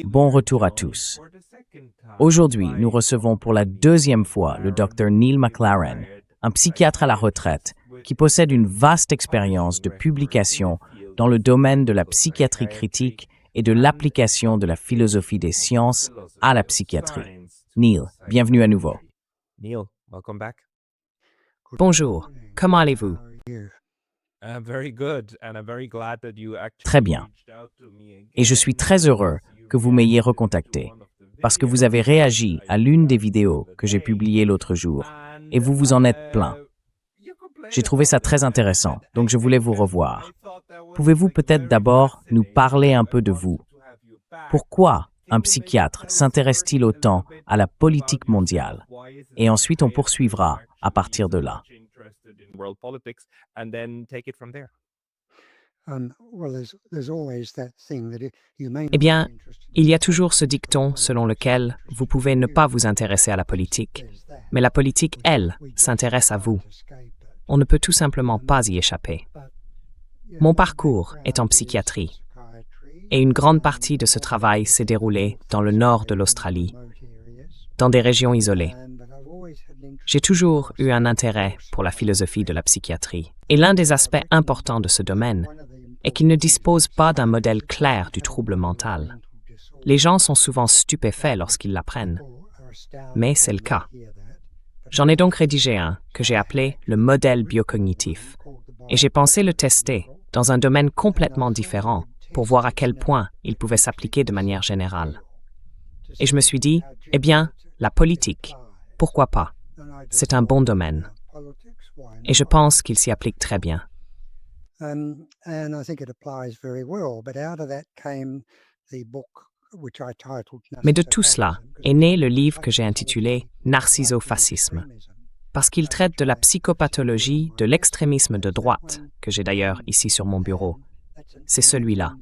Bon retour à tous. Aujourd'hui, nous recevons pour la deuxième fois le Dr Neil McLaren, un psychiatre à la retraite qui possède une vaste expérience de publication dans le domaine de la psychiatrie critique et de l'application de la philosophie des sciences à la psychiatrie. Neil, bienvenue à nouveau. Neil, welcome back. Bonjour, comment allez-vous? Très bien. Et je suis très heureux que vous m'ayez recontacté, parce que vous avez réagi à l'une des vidéos que j'ai publiées l'autre jour, et vous vous en êtes plaint. J'ai trouvé ça très intéressant, donc je voulais vous revoir. Pouvez-vous peut-être d'abord nous parler un peu de vous? Pourquoi un psychiatre s'intéresse-t-il autant à la politique mondiale? Et ensuite, on poursuivra à partir de là. Eh bien, il y a toujours ce dicton selon lequel vous pouvez ne pas vous intéresser à la politique, mais la politique, elle, s'intéresse à vous. On ne peut tout simplement pas y échapper. Mon parcours est en psychiatrie, et une grande partie de ce travail s'est déroulée dans le nord de l'Australie, dans des régions isolées. J'ai toujours eu un intérêt pour la philosophie de la psychiatrie. Et l'un des aspects importants de ce domaine est qu'il ne dispose pas d'un modèle clair du trouble mental. Les gens sont souvent stupéfaits lorsqu'ils l'apprennent, mais c'est le cas. J'en ai donc rédigé un que j'ai appelé le modèle biocognitif, et j'ai pensé le tester dans un domaine complètement différent pour voir à quel point il pouvait s'appliquer de manière générale. Et je me suis dit, eh bien, la politique, pourquoi pas? C'est un bon domaine. Et je pense qu'il s'y applique très bien. Mais de tout cela est né le livre que j'ai intitulé « Narcissofascisme », parce qu'il traite de la psychopathologie de l'extrémisme de droite, que j'ai d'ailleurs ici sur mon bureau. C'est celui-là.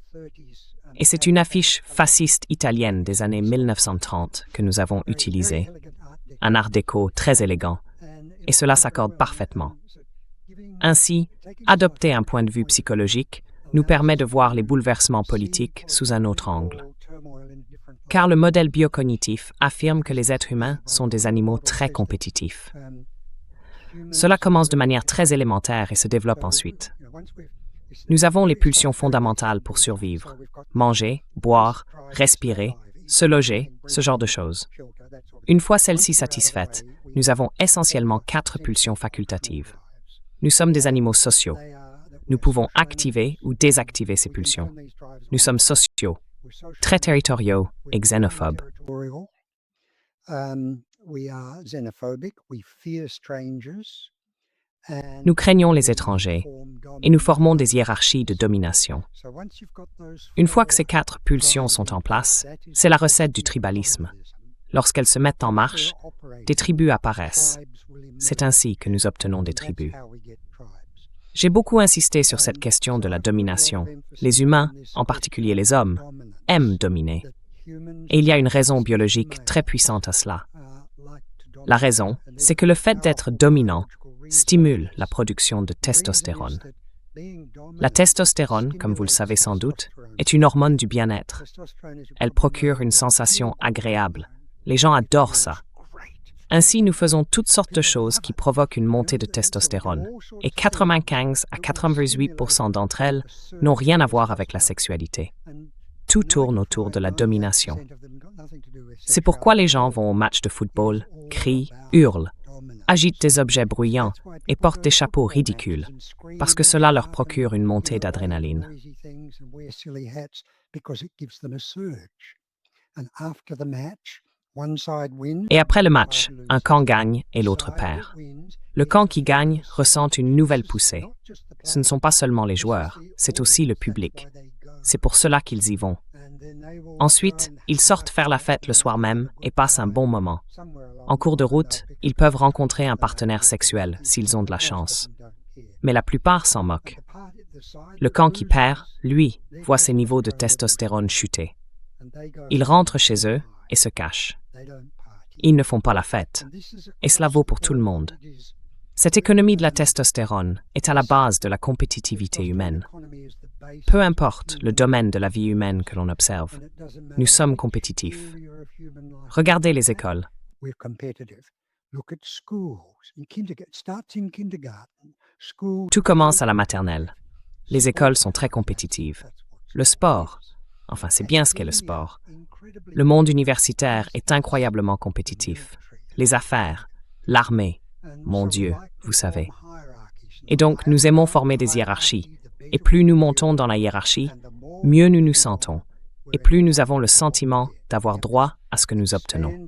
Et c'est une affiche fasciste italienne des années 1930 que nous avons utilisée. Un art déco très élégant, et cela s'accorde parfaitement. Ainsi, adopter un point de vue psychologique nous permet de voir les bouleversements politiques sous un autre angle. Car le modèle biocognitif affirme que les êtres humains sont des animaux très compétitifs. Cela commence de manière très élémentaire et se développe ensuite. Nous avons les pulsions fondamentales pour survivre: manger, boire, respirer, se loger, ce genre de choses. Une fois celles-ci satisfaites, nous avons essentiellement 4 pulsions facultatives. Nous sommes des animaux sociaux. Nous pouvons activer ou désactiver ces pulsions. Nous sommes sociaux, très territoriaux et xénophobes. Nous craignons les étrangers et nous formons des hiérarchies de domination. Une fois que ces 4 pulsions sont en place, c'est la recette du tribalisme. Lorsqu'elles se mettent en marche, des tribus apparaissent. C'est ainsi que nous obtenons des tribus. J'ai beaucoup insisté sur cette question de la domination. Les humains, en particulier les hommes, aiment dominer. Et il y a une raison biologique très puissante à cela. La raison, c'est que le fait d'être dominant stimule la production de testostérone. La testostérone, comme vous le savez sans doute, est une hormone du bien-être. Elle procure une sensation agréable. Les gens adorent ça. Ainsi, nous faisons toutes sortes de choses qui provoquent une montée de testostérone, et 95 à 98% d'entre elles n'ont rien à voir avec la sexualité. Tout tourne autour de la domination. C'est pourquoi les gens vont au match de football, crient, hurlent, agitent des objets bruyants et portent des chapeaux ridicules, parce que cela leur procure une montée d'adrénaline. Et après le match, un camp gagne et l'autre perd. Le camp qui gagne ressent une nouvelle poussée. Ce ne sont pas seulement les joueurs, c'est aussi le public. C'est pour cela qu'ils y vont. Ensuite, ils sortent faire la fête le soir même et passent un bon moment. En cours de route, ils peuvent rencontrer un partenaire sexuel s'ils ont de la chance. Mais la plupart s'en moquent. Le camp qui perd, lui, voit ses niveaux de testostérone chuter. Ils rentrent chez eux et se cachent. Ils ne font pas la fête. Et cela vaut pour tout le monde. Cette économie de la testostérone est à la base de la compétitivité humaine. Peu importe le domaine de la vie humaine que l'on observe, nous sommes compétitifs. Regardez les écoles. Tout commence à la maternelle. Les écoles sont très compétitives. Le sport, enfin c'est bien ce qu'est le sport. Le monde universitaire est incroyablement compétitif. Les affaires, l'armée, mon Dieu, vous savez. Et donc nous aimons former des hiérarchies. Et plus nous montons dans la hiérarchie, mieux nous nous sentons. Et plus nous avons le sentiment d'avoir droit à ce que nous obtenons.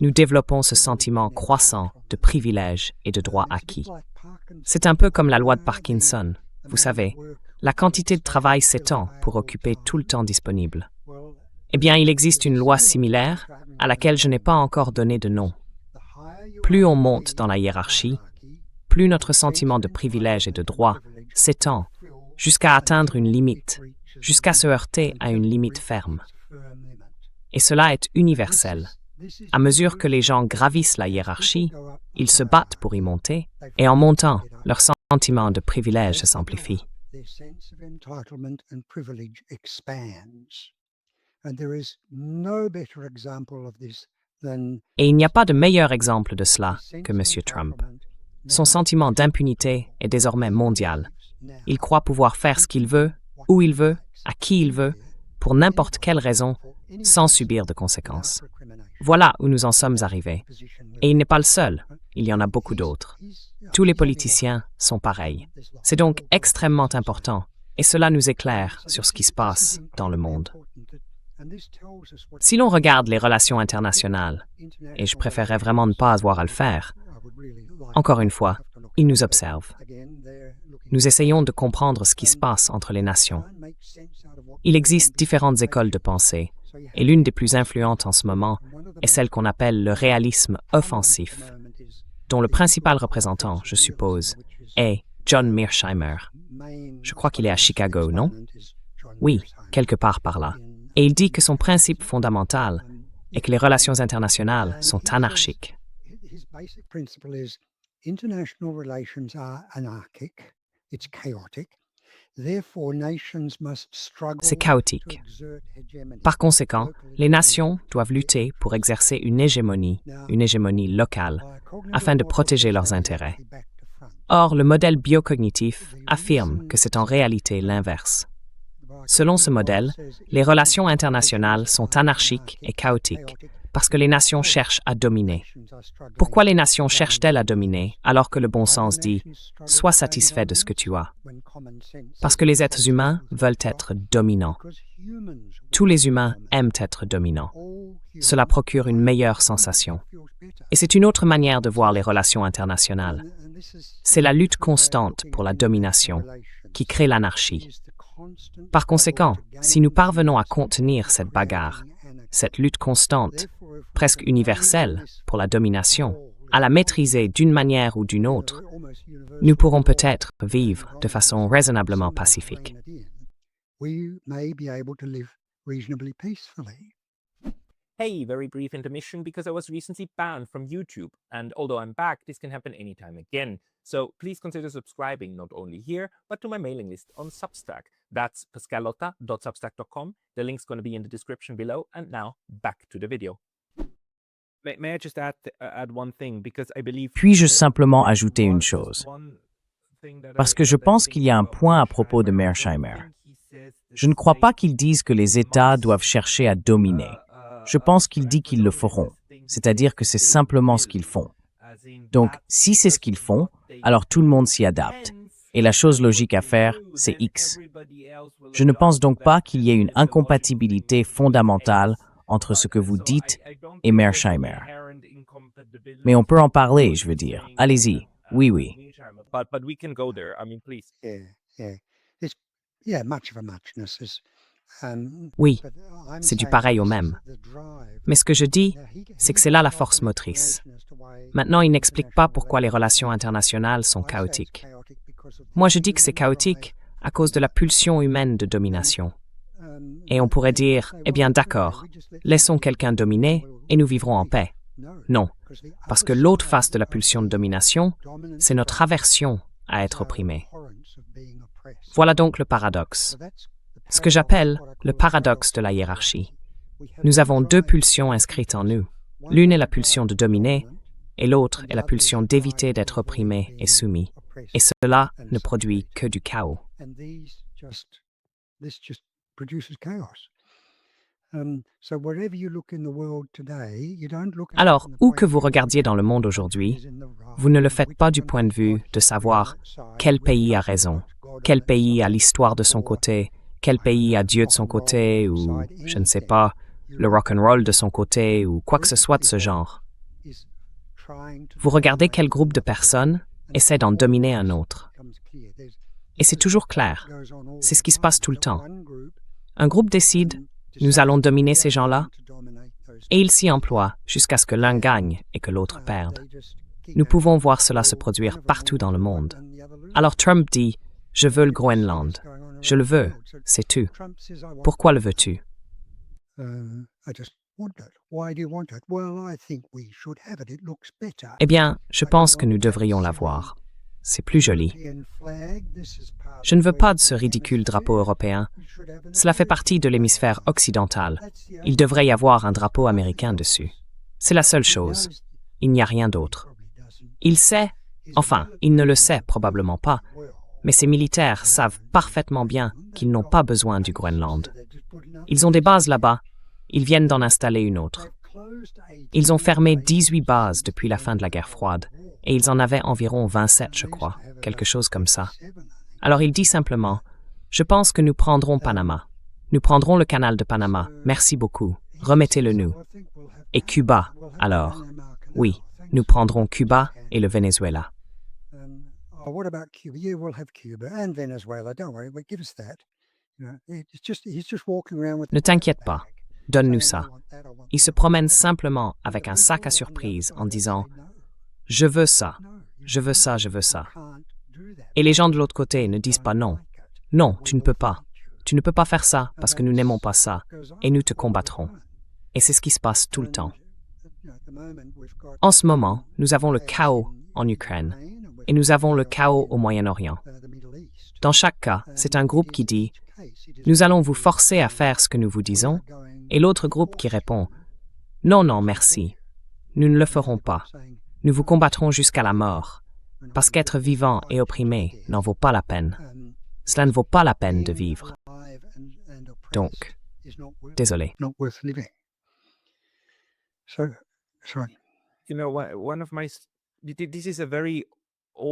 Nous développons ce sentiment croissant de privilèges et de droits acquis. C'est un peu comme la loi de Parkinson. Vous savez, la quantité de travail s'étend pour occuper tout le temps disponible. Eh bien, il existe une loi similaire à laquelle je n'ai pas encore donné de nom. Plus on monte dans la hiérarchie, plus notre sentiment de privilège et de droit s'étend jusqu'à atteindre une limite, jusqu'à se heurter à une limite ferme. Et cela est universel. À mesure que les gens gravissent la hiérarchie, ils se battent pour y monter, et en montant, leur sentiment de privilège s'amplifie. Et il n'y a pas de meilleur exemple de cela que M. Trump. Son sentiment d'impunité est désormais mondial. Il croit pouvoir faire ce qu'il veut, où il veut, à qui il veut, pour n'importe quelle raison, sans subir de conséquences. Voilà où nous en sommes arrivés. Et il n'est pas le seul, il y en a beaucoup d'autres. Tous les politiciens sont pareils. C'est donc extrêmement important, et cela nous éclaire sur ce qui se passe dans le monde. Si l'on regarde les relations internationales, et je préférerais vraiment ne pas avoir à le faire, encore une fois, ils nous observent. Nous essayons de comprendre ce qui se passe entre les nations. Il existe différentes écoles de pensée, et l'une des plus influentes en ce moment est celle qu'on appelle le réalisme offensif, dont le principal représentant, je suppose, est John Mearsheimer. Je crois qu'il est à Chicago, non? Oui, quelque part par là. Et il dit que son principe fondamental est que les relations internationales sont anarchiques. C'est chaotique. Par conséquent, les nations doivent lutter pour exercer une hégémonie locale, afin de protéger leurs intérêts. Or, le modèle biocognitif affirme que c'est en réalité l'inverse. Selon ce modèle, les relations internationales sont anarchiques et chaotiques parce que les nations cherchent à dominer. Pourquoi les nations cherchent-elles à dominer alors que le bon sens dit « sois satisfait de ce que tu as » ? Parce que les êtres humains veulent être dominants. Tous les humains aiment être dominants. Cela procure une meilleure sensation. Et c'est une autre manière de voir les relations internationales. C'est la lutte constante pour la domination qui crée l'anarchie. Par conséquent, si nous parvenons à contenir cette bagarre, cette lutte constante, presque universelle pour la domination, à la maîtriser d'une manière ou d'une autre, nous pourrons peut-être vivre de façon raisonnablement pacifique. Hey, very brief intermission because I was recently banned from YouTube, and although I'm back, this can happen anytime again. So please consider subscribing not only here, but to my mailing list on Substack. That's pascalotta.substack.com. The link's going to be in the description below. And now, back to the video. May I just add one thing, because I believe... Puis-je simplement ajouter une chose? Parce que je pense qu'il y a un point à propos de Mearsheimer. Je ne crois pas qu'ils disent que les États doivent chercher à dominer. Je pense qu'il dit qu'ils le feront, c'est-à-dire que c'est simplement ce qu'ils font. Donc, si c'est ce qu'ils font, alors tout le monde s'y adapte. Et la chose logique à faire, c'est X. Je ne pense donc pas qu'il y ait une incompatibilité fondamentale entre ce que vous dites et Mearsheimer. Mais on peut en parler, je veux dire. Allez-y. Oui, oui. But we can go there. I mean, please. Oui, c'est du pareil au même. Mais ce que je dis, c'est que c'est là la force motrice. Maintenant, il n'explique pas pourquoi les relations internationales sont chaotiques. Moi, je dis que c'est chaotique à cause de la pulsion humaine de domination. Et on pourrait dire, eh bien d'accord, laissons quelqu'un dominer et nous vivrons en paix. Non, parce que l'autre face de la pulsion de domination, c'est notre aversion à être opprimé. Voilà donc le paradoxe. Ce que j'appelle le paradoxe de la hiérarchie. Nous avons deux pulsions inscrites en nous. L'une est la pulsion de dominer, et l'autre est la pulsion d'éviter d'être opprimé et soumis. Et cela ne produit que du chaos. Alors, où que vous regardiez dans le monde aujourd'hui, vous ne le faites pas du point de vue de savoir quel pays a raison, quel pays a l'histoire de son côté, quel pays a Dieu de son côté, ou, je ne sais pas, le rock'n'roll de son côté, ou quoi que ce soit de ce genre. Vous regardez quel groupe de personnes essaie d'en dominer un autre. Et c'est toujours clair. C'est ce qui se passe tout le temps. Un groupe décide, nous allons dominer ces gens-là, et il s'y emploie jusqu'à ce que l'un gagne et que l'autre perde. Nous pouvons voir cela se produire partout dans le monde. Alors Trump dit, je veux le Groenland. Je le veux, c'est tout. Pourquoi le veux-tu? Eh bien, je pense que nous devrions l'avoir. C'est plus joli. Je ne veux pas de ce ridicule drapeau européen. Cela fait partie de l'hémisphère occidental. Il devrait y avoir un drapeau américain dessus. C'est la seule chose. Il n'y a rien d'autre. Il sait, enfin, il ne le sait probablement pas, mais ces militaires savent parfaitement bien qu'ils n'ont pas besoin du Groenland. Ils ont des bases là-bas. Ils viennent d'en installer une autre. Ils ont fermé 18 bases depuis la fin de la guerre froide, et ils en avaient environ 27, je crois, quelque chose comme ça. Alors il dit simplement, je pense que nous prendrons Panama. Nous prendrons le canal de Panama, merci beaucoup, remettez-le nous. Et Cuba, alors? Oui, nous prendrons Cuba et le Venezuela. Ne t'inquiète pas. Donne-nous ça. Il se promène simplement avec un sac à surprise en disant « Je veux ça, je veux ça, je veux ça ». Et les gens de l'autre côté ne disent pas non. Non, tu ne peux pas. Tu ne peux pas faire ça parce que nous n'aimons pas ça et nous te combattrons. Et c'est ce qui se passe tout le temps. En ce moment, nous avons le chaos en Ukraine et nous avons le chaos au Moyen-Orient. Dans chaque cas, c'est un groupe qui dit « Nous allons vous forcer à faire ce que nous vous disons » et l'autre groupe qui répond « Non, non, merci. Nous ne le ferons pas. Nous vous combattrons jusqu'à la mort, parce qu'être vivant et opprimé n'en vaut pas la peine. Cela ne vaut pas la peine de vivre. Donc, désolé. »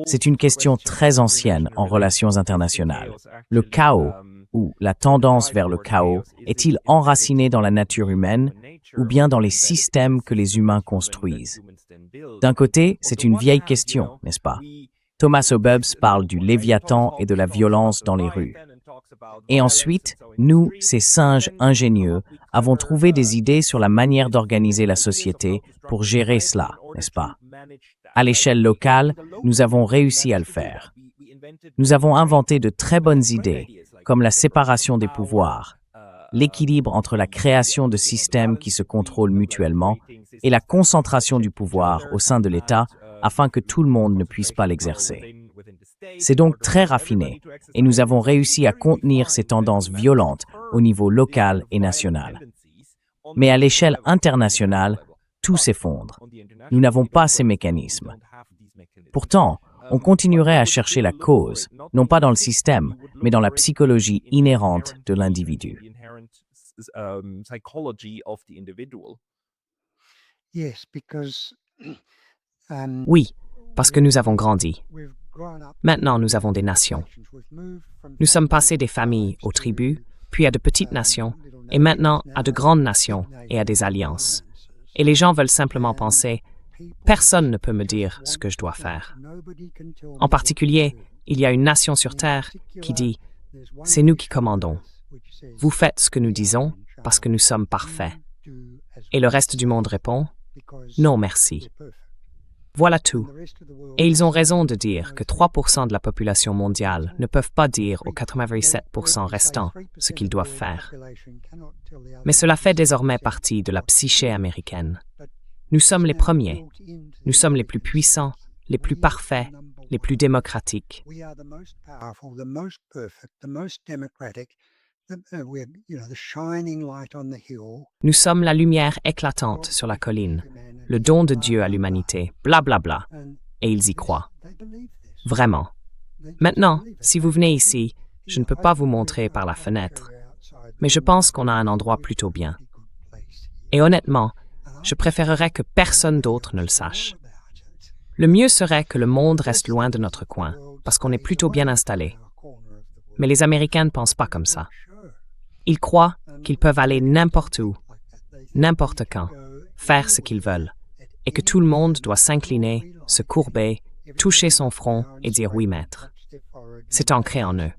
C'est une question très ancienne en relations internationales. Le chaos, ou la tendance vers le chaos, est-il enraciné dans la nature humaine ou bien dans les systèmes que les humains construisent? D'un côté, c'est une vieille question, n'est-ce pas? Thomas Hobbes parle du Léviathan et de la violence dans les rues. Et ensuite, nous, ces singes ingénieux, avons trouvé des idées sur la manière d'organiser la société pour gérer cela, n'est-ce pas? À l'échelle locale, nous avons réussi à le faire. Nous avons inventé de très bonnes idées, comme la séparation des pouvoirs, l'équilibre entre la création de systèmes qui se contrôlent mutuellement et la concentration du pouvoir au sein de l'État afin que tout le monde ne puisse pas l'exercer. C'est donc très raffiné, et nous avons réussi à contenir ces tendances violentes au niveau local et national. Mais à l'échelle internationale, tout s'effondre. Nous n'avons pas ces mécanismes. Pourtant, on continuerait à chercher la cause, non pas dans le système, mais dans la psychologie inhérente de l'individu. Oui, parce que nous avons grandi. Maintenant, nous avons des nations. Nous sommes passés des familles aux tribus, puis à de petites nations, et maintenant à de grandes nations et à des alliances. Et les gens veulent simplement penser « Personne ne peut me dire ce que je dois faire ». En particulier, il y a une nation sur Terre qui dit « C'est nous qui commandons. Vous faites ce que nous disons parce que nous sommes parfaits. » Et le reste du monde répond « Non, merci. » Voilà tout. Et ils ont raison de dire que 3% de la population mondiale ne peuvent pas dire aux 87% restants ce qu'ils doivent faire. Mais cela fait désormais partie de la psyché américaine. Nous sommes les premiers. Nous sommes les plus puissants, les plus parfaits, les plus démocratiques. Nous sommes la lumière éclatante sur la colline, le don de Dieu à l'humanité, blablabla. Et ils y croient. Vraiment. Maintenant, si vous venez ici, je ne peux pas vous montrer par la fenêtre, mais je pense qu'on a un endroit plutôt bien. Et honnêtement, je préférerais que personne d'autre ne le sache. Le mieux serait que le monde reste loin de notre coin, parce qu'on est plutôt bien installé. Mais les Américains ne pensent pas comme ça. Ils croient qu'ils peuvent aller n'importe où, n'importe quand, faire ce qu'ils veulent, et que tout le monde doit s'incliner, se courber, toucher son front et dire oui, maître. C'est ancré en eux.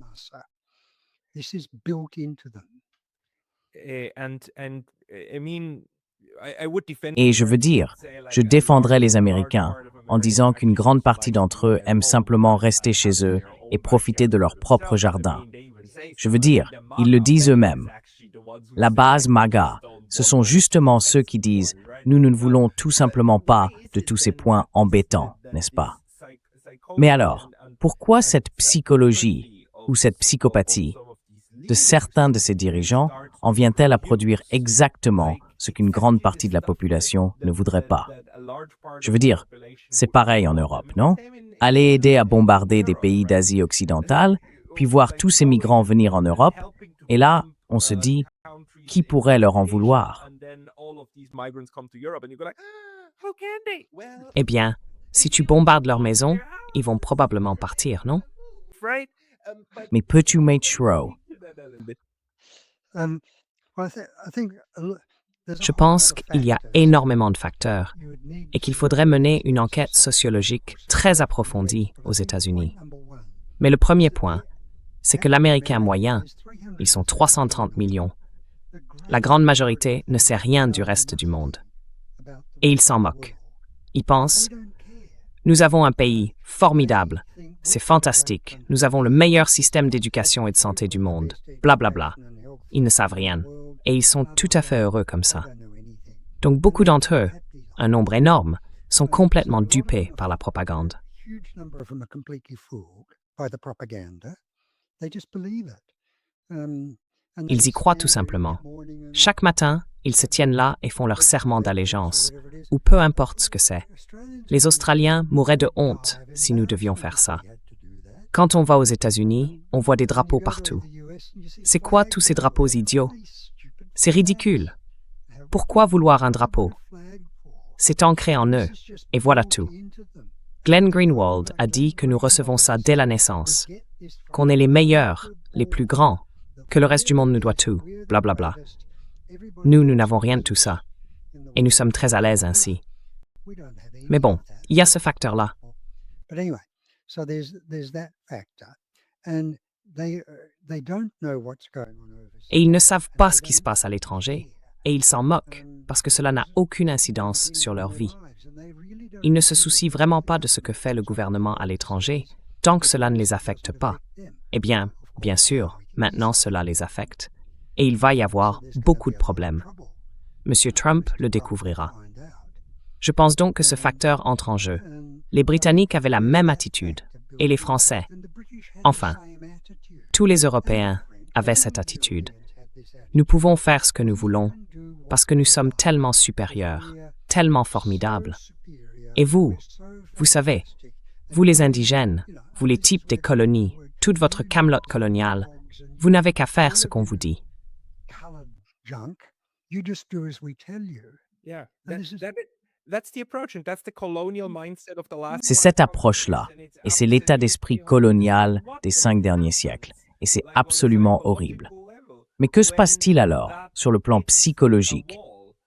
Et je veux dire, je défendrai les Américains en disant qu'une grande partie d'entre eux aiment simplement rester chez eux et profiter de leur propre jardin. Je veux dire, ils le disent eux-mêmes. La base MAGA, ce sont justement ceux qui disent « Nous ne voulons tout simplement pas de tous ces points embêtants, n'est-ce pas ?» Mais alors, pourquoi cette psychologie ou cette psychopathie de certains de ces dirigeants en vient-elle à produire exactement ce qu'une grande partie de la population ne voudrait pas? Je veux dire, c'est pareil en Europe, non? Aller aider à bombarder des pays d'Asie occidentale, puis voir tous ces migrants venir en Europe, et là, on se dit, qui pourrait leur en vouloir? Eh bien, si tu bombardes leur maison, ils vont probablement partir, non? Mais peux-tu make sure? Je pense qu'il y a énormément de facteurs et qu'il faudrait mener une enquête sociologique très approfondie aux États-Unis. Mais le premier point, c'est que l'Américain moyen, ils sont 330 millions. La grande majorité ne sait rien du reste du monde. Et ils s'en moquent. Ils pensent « Nous avons un pays formidable, c'est fantastique, nous avons le meilleur système d'éducation et de santé du monde, blablabla. » Ils ne savent rien. Et ils sont tout à fait heureux comme ça. Donc beaucoup d'entre eux, un nombre énorme, sont complètement dupés par la propagande. Ils y croient tout simplement. Chaque matin, ils se tiennent là et font leur serment d'allégeance, ou peu importe ce que c'est. Les Australiens mourraient de honte si nous devions faire ça. Quand on va aux États-Unis, on voit des drapeaux partout. C'est quoi tous ces drapeaux idiots? C'est ridicule. Pourquoi vouloir un drapeau? C'est ancré en eux, et voilà tout. Glenn Greenwald a dit que nous recevons ça dès la naissance, qu'on est les meilleurs, les plus grands, que le reste du monde nous doit tout, blablabla. Nous n'avons rien de tout ça, et nous sommes très à l'aise ainsi. Mais bon, il y a ce facteur-là. Et ils ne savent pas ce qui se passe à l'étranger, et ils s'en moquent, parce que cela n'a aucune incidence sur leur vie. Ils ne se soucient vraiment pas de ce que fait le gouvernement à l'étranger, tant que cela ne les affecte pas. Eh bien, bien sûr, maintenant cela les affecte, et il va y avoir beaucoup de problèmes. Monsieur Trump le découvrira. Je pense donc que ce facteur entre en jeu. Les Britanniques avaient la même attitude, et les Français. Enfin, tous les Européens avaient cette attitude. Nous pouvons faire ce que nous voulons, parce que nous sommes tellement supérieurs, tellement formidables. Et vous savez, vous les indigènes, vous les types des colonies, toute votre camelote coloniale, vous n'avez qu'à faire ce qu'on vous dit. C'est cette approche-là, et c'est l'état d'esprit colonial des 5 derniers siècles, et c'est absolument horrible. Mais que se passe-t-il alors, sur le plan psychologique,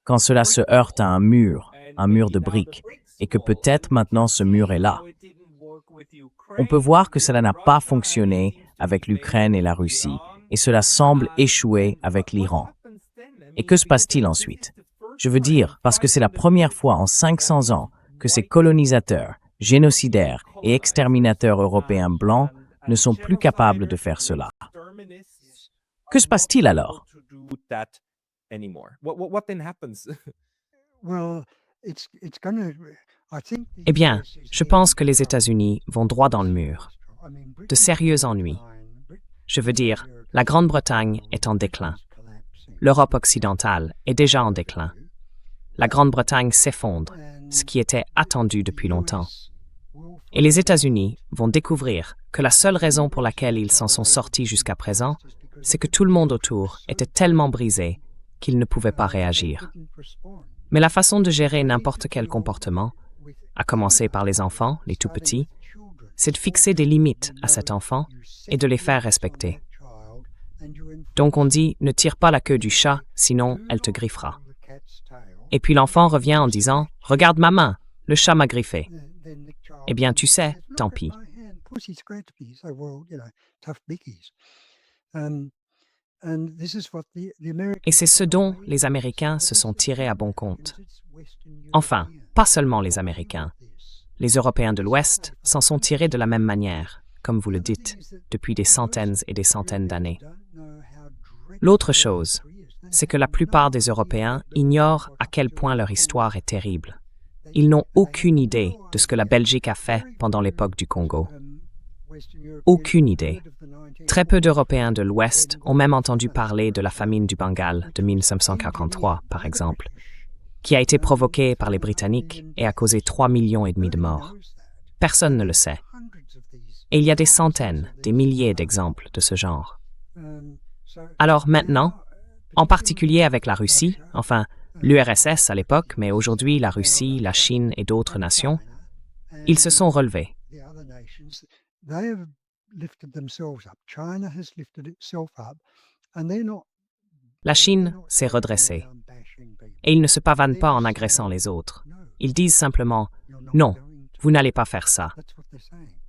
quand cela se heurte à un mur de briques, et que peut-être maintenant ce mur est là? On peut voir que cela n'a pas fonctionné avec l'Ukraine et la Russie, et cela semble échouer avec l'Iran. Et que se passe-t-il ensuite? Je veux dire, parce que c'est la première fois en 500 ans que ces colonisateurs, génocidaires et exterminateurs européens blancs ne sont plus capables de faire cela. Que se passe-t-il alors? Eh bien, je pense que les États-Unis vont droit dans le mur. De sérieux ennuis. Je veux dire, la Grande-Bretagne est en déclin. L'Europe occidentale est déjà en déclin. La Grande-Bretagne s'effondre, ce qui était attendu depuis longtemps. Et les États-Unis vont découvrir que la seule raison pour laquelle ils s'en sont sortis jusqu'à présent, c'est que tout le monde autour était tellement brisé qu'ils ne pouvaient pas réagir. Mais la façon de gérer n'importe quel comportement, à commencer par les enfants, les tout-petits, c'est de fixer des limites à cet enfant et de les faire respecter. Donc on dit « ne tire pas la queue du chat, sinon elle te griffera ». Et puis l'enfant revient en disant « regarde ma main, le chat m'a griffé ». Eh bien tu sais, tant pis. Et c'est ce dont les Américains se sont tirés à bon compte. Enfin, pas seulement les Américains. Les Européens de l'Ouest s'en sont tirés de la même manière, comme vous le dites, depuis des centaines et des centaines d'années. L'autre chose, c'est que la plupart des Européens ignorent à quel point leur histoire est terrible. Ils n'ont aucune idée de ce que la Belgique a fait pendant l'époque du Congo. Aucune idée. Très peu d'Européens de l'Ouest ont même entendu parler de la famine du Bengale de 1943, par exemple, qui a été provoquée par les Britanniques et a causé 3,5 millions de morts. Personne ne le sait. Et il y a des centaines, des milliers d'exemples de ce genre. Alors maintenant, en particulier avec la Russie, enfin l'URSS à l'époque, mais aujourd'hui la Russie, la Chine et d'autres nations, ils se sont relevés. La Chine s'est redressée. Et ils ne se pavanent pas en agressant les autres. Ils disent simplement « Non, vous n'allez pas faire ça ».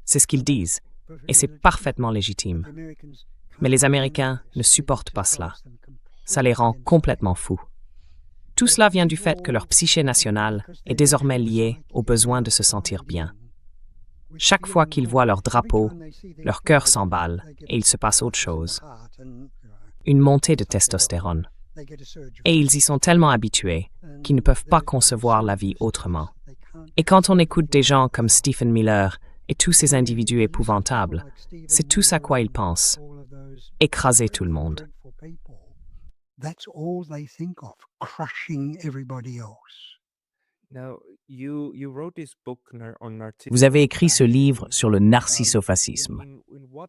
C'est ce qu'ils disent, et c'est parfaitement légitime. Mais les Américains ne supportent pas cela. Ça les rend complètement fous. Tout cela vient du fait que leur psyché nationale est désormais liée au besoin de se sentir bien. Chaque fois qu'ils voient leur drapeau, leur cœur s'emballe et il se passe autre chose. Une montée de testostérone. Et ils y sont tellement habitués qu'ils ne peuvent pas concevoir la vie autrement. Et quand on écoute des gens comme Stephen Miller et tous ces individus épouvantables, c'est tout à quoi ils pensent. Écraser tout le monde. Vous avez écrit ce livre sur le narcissophathisme.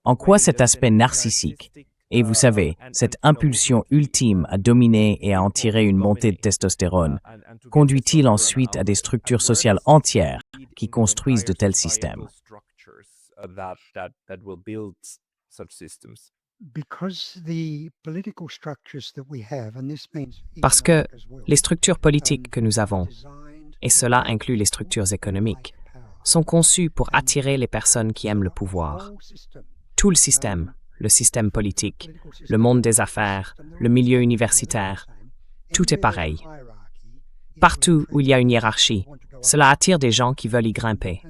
En quoi cet aspect narcissique et vous savez, cette impulsion ultime à dominer et à en tirer une montée de testostérone, conduit-il ensuite à des structures sociales entières qui construisent de tels systèmes? Parce que les structures politiques que nous avons, et cela inclut les structures économiques, sont conçues pour attirer les personnes qui aiment le pouvoir. Tout le système politique, le monde des affaires, le milieu universitaire, tout est pareil. Partout où il y a une hiérarchie, cela attire des gens qui veulent y grimper,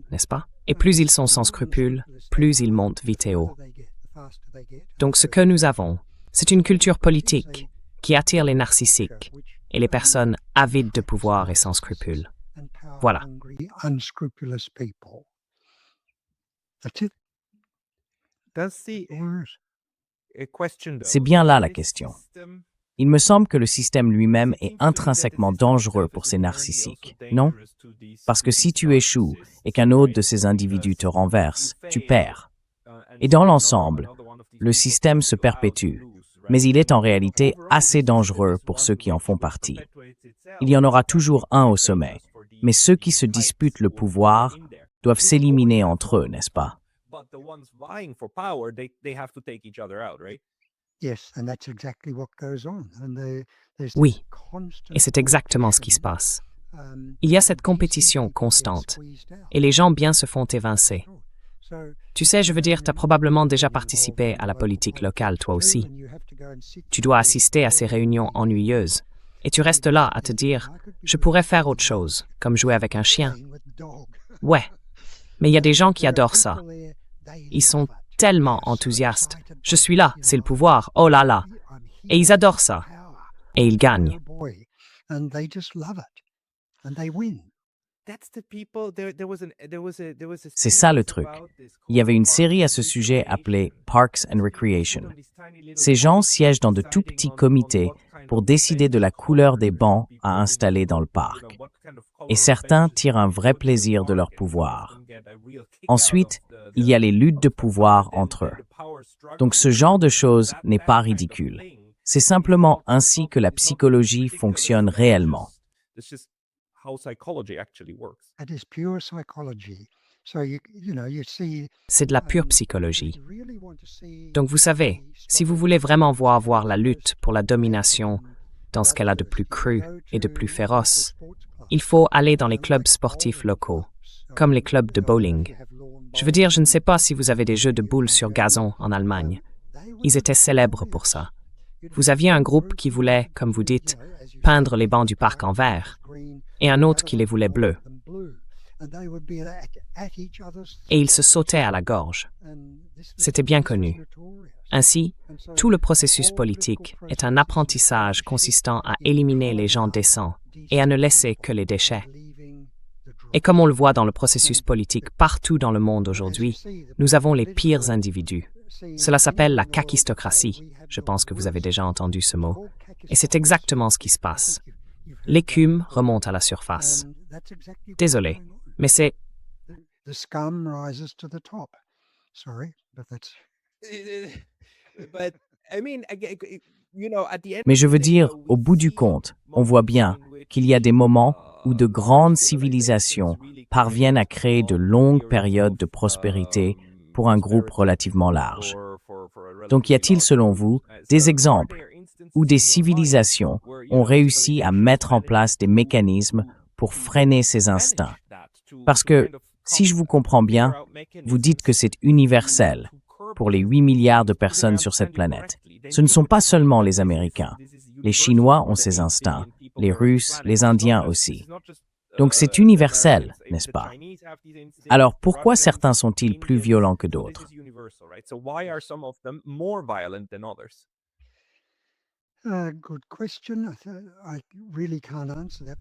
n'est-ce pas? Et plus ils sont sans scrupules, plus ils montent vite et haut. Donc ce que nous avons, c'est une culture politique qui attire les narcissiques et les personnes avides de pouvoir et sans scrupules. Voilà. C'est bien là la question. Il me semble que le système lui-même est intrinsèquement dangereux pour ces narcissiques, non? Parce que si tu échoues et qu'un autre de ces individus te renverse, tu perds. Et dans l'ensemble, le système se perpétue, mais il est en réalité assez dangereux pour ceux qui en font partie. Il y en aura toujours un au sommet, mais ceux qui se disputent le pouvoir doivent s'éliminer entre eux, n'est-ce pas? Oui, et c'est exactement ce qui se passe. Il y a cette compétition constante, et les gens bien se font évincer. Tu sais, je veux dire, tu as probablement déjà participé à la politique locale, toi aussi. Tu dois assister à ces réunions ennuyeuses, et tu restes là à te dire « je pourrais faire autre chose, comme jouer avec un chien ». Ouais, mais il y a des gens qui adorent ça. Ils sont tellement enthousiastes. Je suis là, c'est le pouvoir, oh là là. Et ils adorent ça. Et ils gagnent. C'est ça le truc. Il y avait une série à ce sujet appelée Parks and Recreation. Ces gens siègent dans de tout petits comités pour décider de la couleur des bancs à installer dans le parc. Et certains tirent un vrai plaisir de leur pouvoir. Ensuite, il y a les luttes de pouvoir entre eux. Donc ce genre de choses n'est pas ridicule. C'est simplement ainsi que la psychologie fonctionne réellement. C'est de la pure psychologie. Donc vous savez, si vous voulez vraiment voir la lutte pour la domination dans ce qu'elle a de plus cru et de plus féroce, il faut aller dans les clubs sportifs locaux, comme les clubs de bowling. Je veux dire, je ne sais pas si vous avez des jeux de boules sur gazon en Allemagne. Ils étaient célèbres pour ça. Vous aviez un groupe qui voulait, comme vous dites, peindre les bancs du parc en vert, et un autre qui les voulait bleus. Et ils se sautaient à la gorge. C'était bien connu. Ainsi, tout le processus politique est un apprentissage consistant à éliminer les gens décents et à ne laisser que les déchets. Et comme on le voit dans le processus politique partout dans le monde aujourd'hui, nous avons les pires individus. Cela s'appelle la kakistocratie. Je pense que vous avez déjà entendu ce mot. Et c'est exactement ce qui se passe. L'écume remonte à la surface. Désolé, mais c'est... Mais je veux dire, au bout du compte, on voit bien qu'il y a des moments où de grandes civilisations parviennent à créer de longues périodes de prospérité pour un groupe relativement large. Donc y a-t-il, selon vous, des exemples où des civilisations ont réussi à mettre en place des mécanismes pour freiner ces instincts? Parce que, si je vous comprends bien, vous dites que c'est universel pour les 8 milliards de personnes sur cette planète. Ce ne sont pas seulement les Américains. Les Chinois ont ces instincts, les Russes, les Indiens aussi. Donc c'est universel, n'est-ce pas? Alors pourquoi certains sont-ils plus violents que d'autres?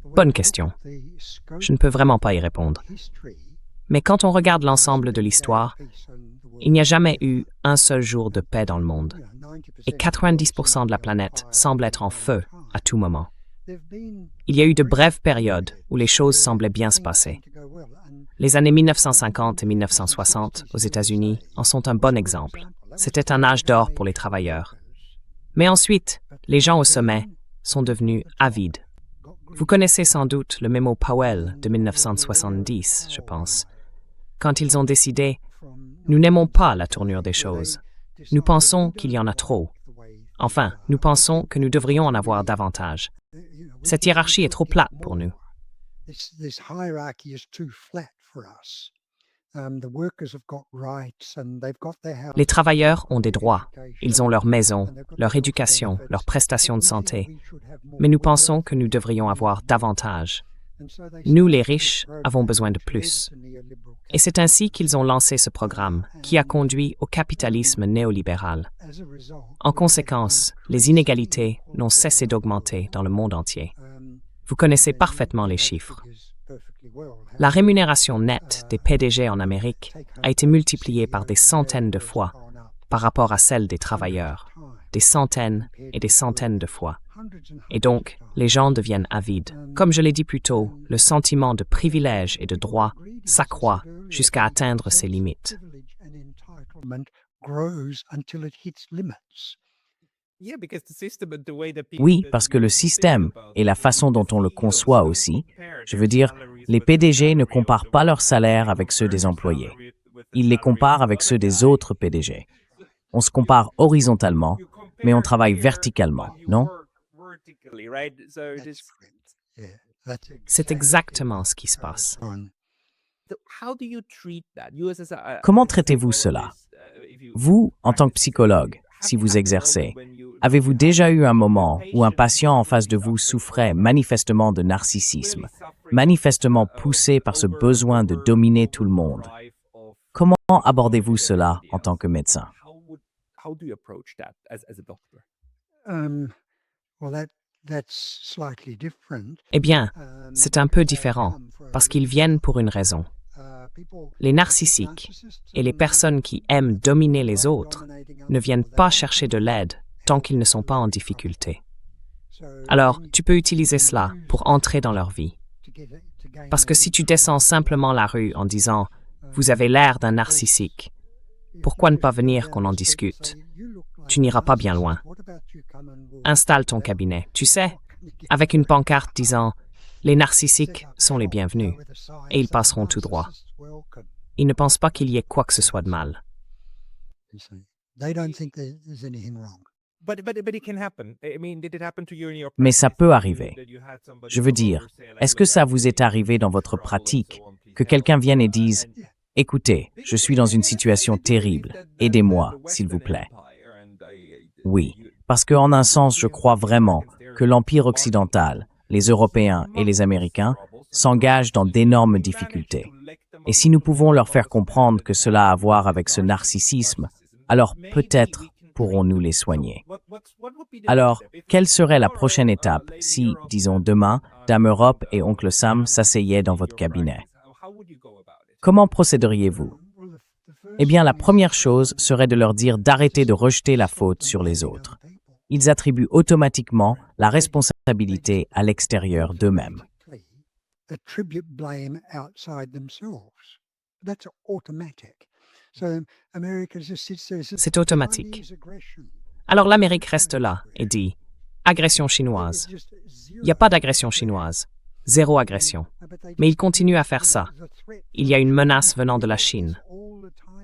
Bonne question. Je ne peux vraiment pas y répondre. Mais quand on regarde l'ensemble de l'histoire, il n'y a jamais eu un seul jour de paix dans le monde. Et 90% de la planète semble être en feu à tout moment. Il y a eu de brèves périodes où les choses semblaient bien se passer. Les années 1950 et 1960 aux États-Unis en sont un bon exemple. C'était un âge d'or pour les travailleurs. Mais ensuite, les gens au sommet sont devenus avides. Vous connaissez sans doute le mémo Powell de 1970, je pense. Quand ils ont décidé « Nous n'aimons pas la tournure des choses. Nous pensons qu'il y en a trop. Enfin, nous pensons que nous devrions en avoir davantage. Cette hiérarchie est trop plate pour nous. » Les travailleurs ont des droits. Ils ont leur maison, leur éducation, leurs prestations de santé. Mais nous pensons que nous devrions avoir davantage. Nous, les riches, avons besoin de plus. Et c'est ainsi qu'ils ont lancé ce programme, qui a conduit au capitalisme néolibéral. En conséquence, les inégalités n'ont cessé d'augmenter dans le monde entier. Vous connaissez parfaitement les chiffres. La rémunération nette des PDG en Amérique a été multipliée par des centaines de fois par rapport à celle des travailleurs, des centaines et des centaines de fois. Et donc, les gens deviennent avides. Comme je l'ai dit plus tôt, le sentiment de privilège et de droit s'accroît jusqu'à atteindre ses limites. Oui, parce que le système et la façon dont on le conçoit aussi, je veux dire, les PDG ne comparent pas leur salaire avec ceux des employés. Ils les comparent avec ceux des autres PDG. On se compare horizontalement, mais on travaille verticalement, non? C'est exactement ce qui se passe. Comment traitez-vous cela? Vous, en tant que psychologue, si vous exercez, avez-vous déjà eu un moment où un patient en face de vous souffrait manifestement de narcissisme, manifestement poussé par ce besoin de dominer tout le monde? Comment abordez-vous cela en tant que médecin? Eh bien, c'est un peu différent, parce qu'ils viennent pour une raison. Les narcissiques et les personnes qui aiment dominer les autres ne viennent pas chercher de l'aide tant qu'ils ne sont pas en difficulté. Alors, tu peux utiliser cela pour entrer dans leur vie. Parce que si tu descends simplement la rue en disant « Vous avez l'air d'un narcissique », pourquoi ne pas venir qu'on en discute? Tu n'iras pas bien loin. Installe ton cabinet, tu sais, avec une pancarte disant « Les narcissiques sont les bienvenus » et ils passeront tout droit. Ils ne pensent pas qu'il y ait quoi que ce soit de mal. Mais ça peut arriver. Je veux dire, est-ce que ça vous est arrivé dans votre pratique que quelqu'un vienne et dise « Écoutez, je suis dans une situation terrible, aidez-moi, s'il vous plaît. » Oui, parce qu'en un sens, je crois vraiment que l'Empire occidental, les Européens et les Américains s'engagent dans d'énormes difficultés. Et si nous pouvons leur faire comprendre que cela a à voir avec ce narcissisme, alors peut-être pourrons-nous les soigner. Alors, quelle serait la prochaine étape si, disons demain, Dame Europe et Oncle Sam s'asseyaient dans votre cabinet? Comment procéderiez-vous? Eh bien, la première chose serait de leur dire d'arrêter de rejeter la faute sur les autres. Ils attribuent automatiquement la responsabilité à l'extérieur d'eux-mêmes. C'est automatique. Alors l'Amérique reste là et dit « Agression chinoise ». Il n'y a pas d'agression chinoise. Zéro agression. Mais ils continuent à faire ça. Il y a une menace venant de la Chine.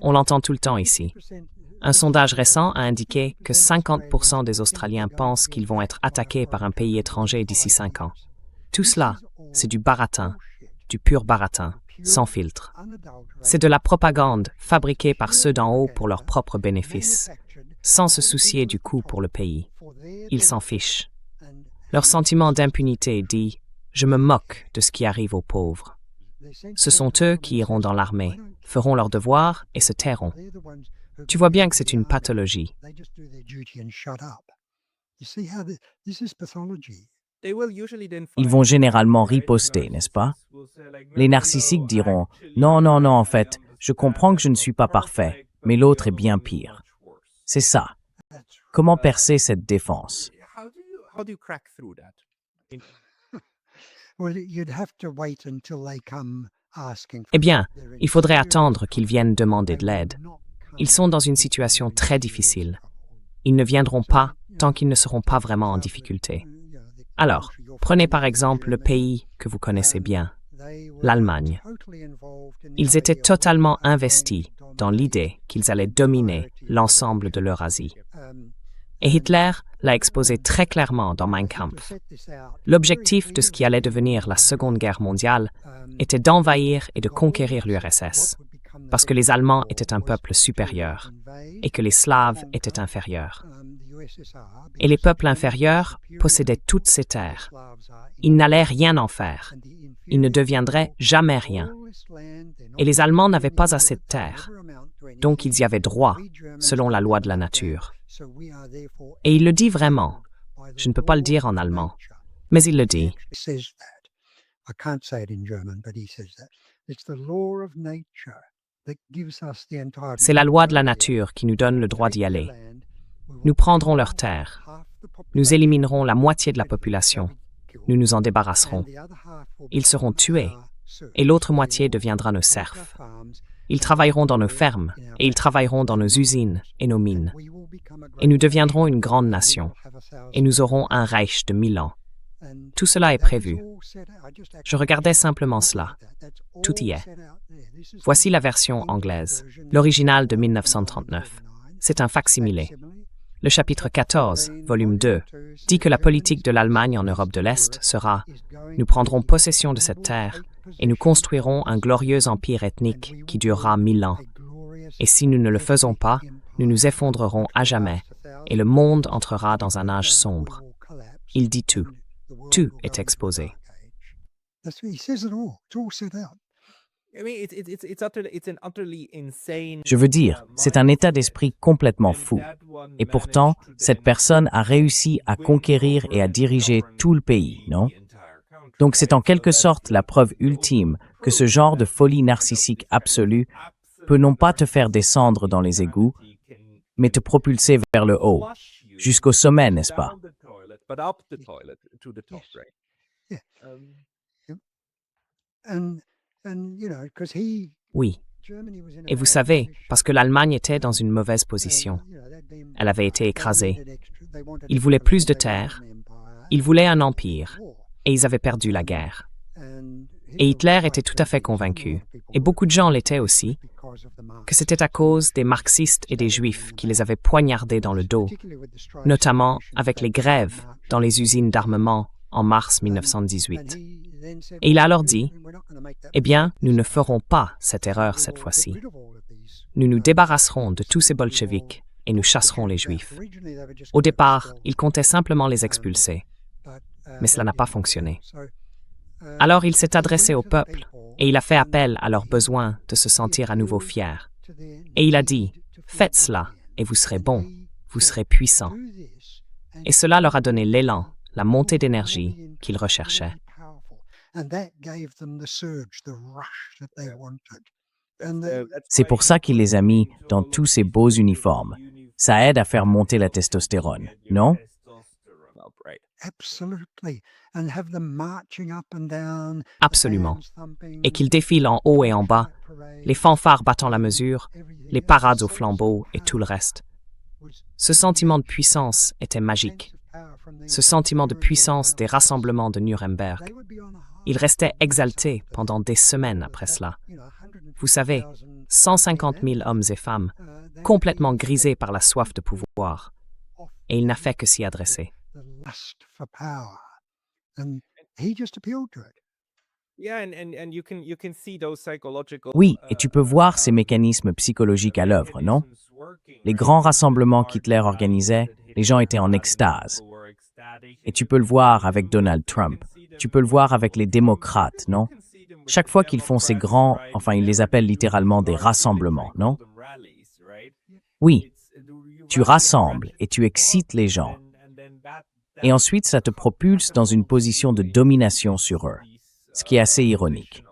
On l'entend tout le temps ici. Un sondage récent a indiqué que 50% des Australiens pensent qu'ils vont être attaqués par un pays étranger d'ici 5 ans. Tout cela, c'est du baratin, du pur baratin, sans filtre. C'est de la propagande fabriquée par ceux d'en haut pour leurs propres bénéfices, sans se soucier du coût pour le pays. Ils s'en fichent. Leur sentiment d'impunité dit « Je me moque de ce qui arrive aux pauvres ». Ce sont eux qui iront dans l'armée, feront leur devoir et se tairont. Tu vois bien que c'est une pathologie. Ils vont généralement riposter, n'est-ce pas? Les narcissiques diront « Non, non, non, en fait, je comprends que je ne suis pas parfait, mais l'autre est bien pire. » C'est ça. Comment percer cette défense? Eh bien, il faudrait attendre qu'ils viennent demander de l'aide. Ils sont dans une situation très difficile. Ils ne viendront pas tant qu'ils ne seront pas vraiment en difficulté. Alors, prenez par exemple le pays que vous connaissez bien, l'Allemagne. Ils étaient totalement investis dans l'idée qu'ils allaient dominer l'ensemble de l'Eurasie. Et Hitler l'a exposé très clairement dans Mein Kampf. L'objectif de ce qui allait devenir la Seconde Guerre mondiale était d'envahir et de conquérir l'URSS, parce que les Allemands étaient un peuple supérieur et que les Slaves étaient inférieurs. Et les peuples inférieurs possédaient toutes ces terres. Ils n'allaient rien en faire. Ils ne deviendraient jamais rien. Et les Allemands n'avaient pas assez de terres. Donc ils y avaient droit, selon la loi de la nature. Et il le dit vraiment. Je ne peux pas le dire en allemand, mais il le dit. C'est la loi de la nature qui nous donne le droit d'y aller. Nous prendrons leurs terres. Nous éliminerons la moitié de la population. Nous nous en débarrasserons. Ils seront tués, et l'autre moitié deviendra nos serfs. Ils travailleront dans nos fermes, et ils travailleront dans nos usines et nos mines. Et nous deviendrons une grande nation, et nous aurons un Reich de 1000 ans. Tout cela est prévu. Je regardais simplement cela. Tout y est. Voici la version anglaise, l'original de 1939. C'est un fac-similé. Le chapitre 14, volume 2, dit que la politique de l'Allemagne en Europe de l'Est sera « Nous prendrons possession de cette terre et nous construirons un glorieux empire ethnique qui durera 1000 ans. Et si nous ne le faisons pas, nous nous effondrerons à jamais et le monde entrera dans un âge sombre. » Il dit tout. Tout est exposé. Je veux dire, c'est un état d'esprit complètement fou. Et pourtant, cette personne a réussi à conquérir et à diriger tout le pays, non? Donc c'est en quelque sorte la preuve ultime que ce genre de folie narcissique absolue peut non pas te faire descendre dans les égouts, mais te propulser vers le haut, jusqu'au sommet, n'est-ce pas? Yeah. And Oui. Et vous savez, parce que l'Allemagne était dans une mauvaise position. Elle avait été écrasée. Ils voulaient plus de terres, ils voulaient un empire, et ils avaient perdu la guerre. Et Hitler était tout à fait convaincu, et beaucoup de gens l'étaient aussi, que c'était à cause des marxistes et des juifs qui les avaient poignardés dans le dos, notamment avec les grèves dans les usines d'armement en mars 1918. Et il a alors dit, « Eh bien, nous ne ferons pas cette erreur cette fois-ci. Nous nous débarrasserons de tous ces bolcheviks et nous chasserons les Juifs. » Au départ, il comptait simplement les expulser, mais cela n'a pas fonctionné. Alors il s'est adressé au peuple et il a fait appel à leur besoin de se sentir à nouveau fiers. Et il a dit, « Faites cela et vous serez bons, vous serez puissants. » Et cela leur a donné l'élan, la montée d'énergie qu'ils recherchaient. C'est pour ça qu'il les a mis dans tous ces beaux uniformes. Ça aide à faire monter la testostérone, non? Absolument. Et qu'ils défilent en haut et en bas, les fanfares battant la mesure, les parades aux flambeaux et tout le reste. Ce sentiment de puissance était magique. Ce sentiment de puissance des rassemblements de Nuremberg. Ils restaient exaltés pendant des semaines après cela. Vous savez, 150 000 hommes et femmes, complètement grisés par la soif de pouvoir. Et il n'a fait que s'y adresser. Oui, et tu peux voir ces mécanismes psychologiques à l'œuvre, non? Les grands rassemblements qu'Hitler organisait, les gens étaient en extase. Et tu peux le voir avec Donald Trump. Tu peux le voir avec les démocrates, non? Chaque fois qu'ils font ces grands, enfin ils les appellent littéralement des rassemblements, non? Oui, tu rassembles et tu excites les gens. Et ensuite, ça te propulse dans une position de domination sur eux, ce qui est assez ironique.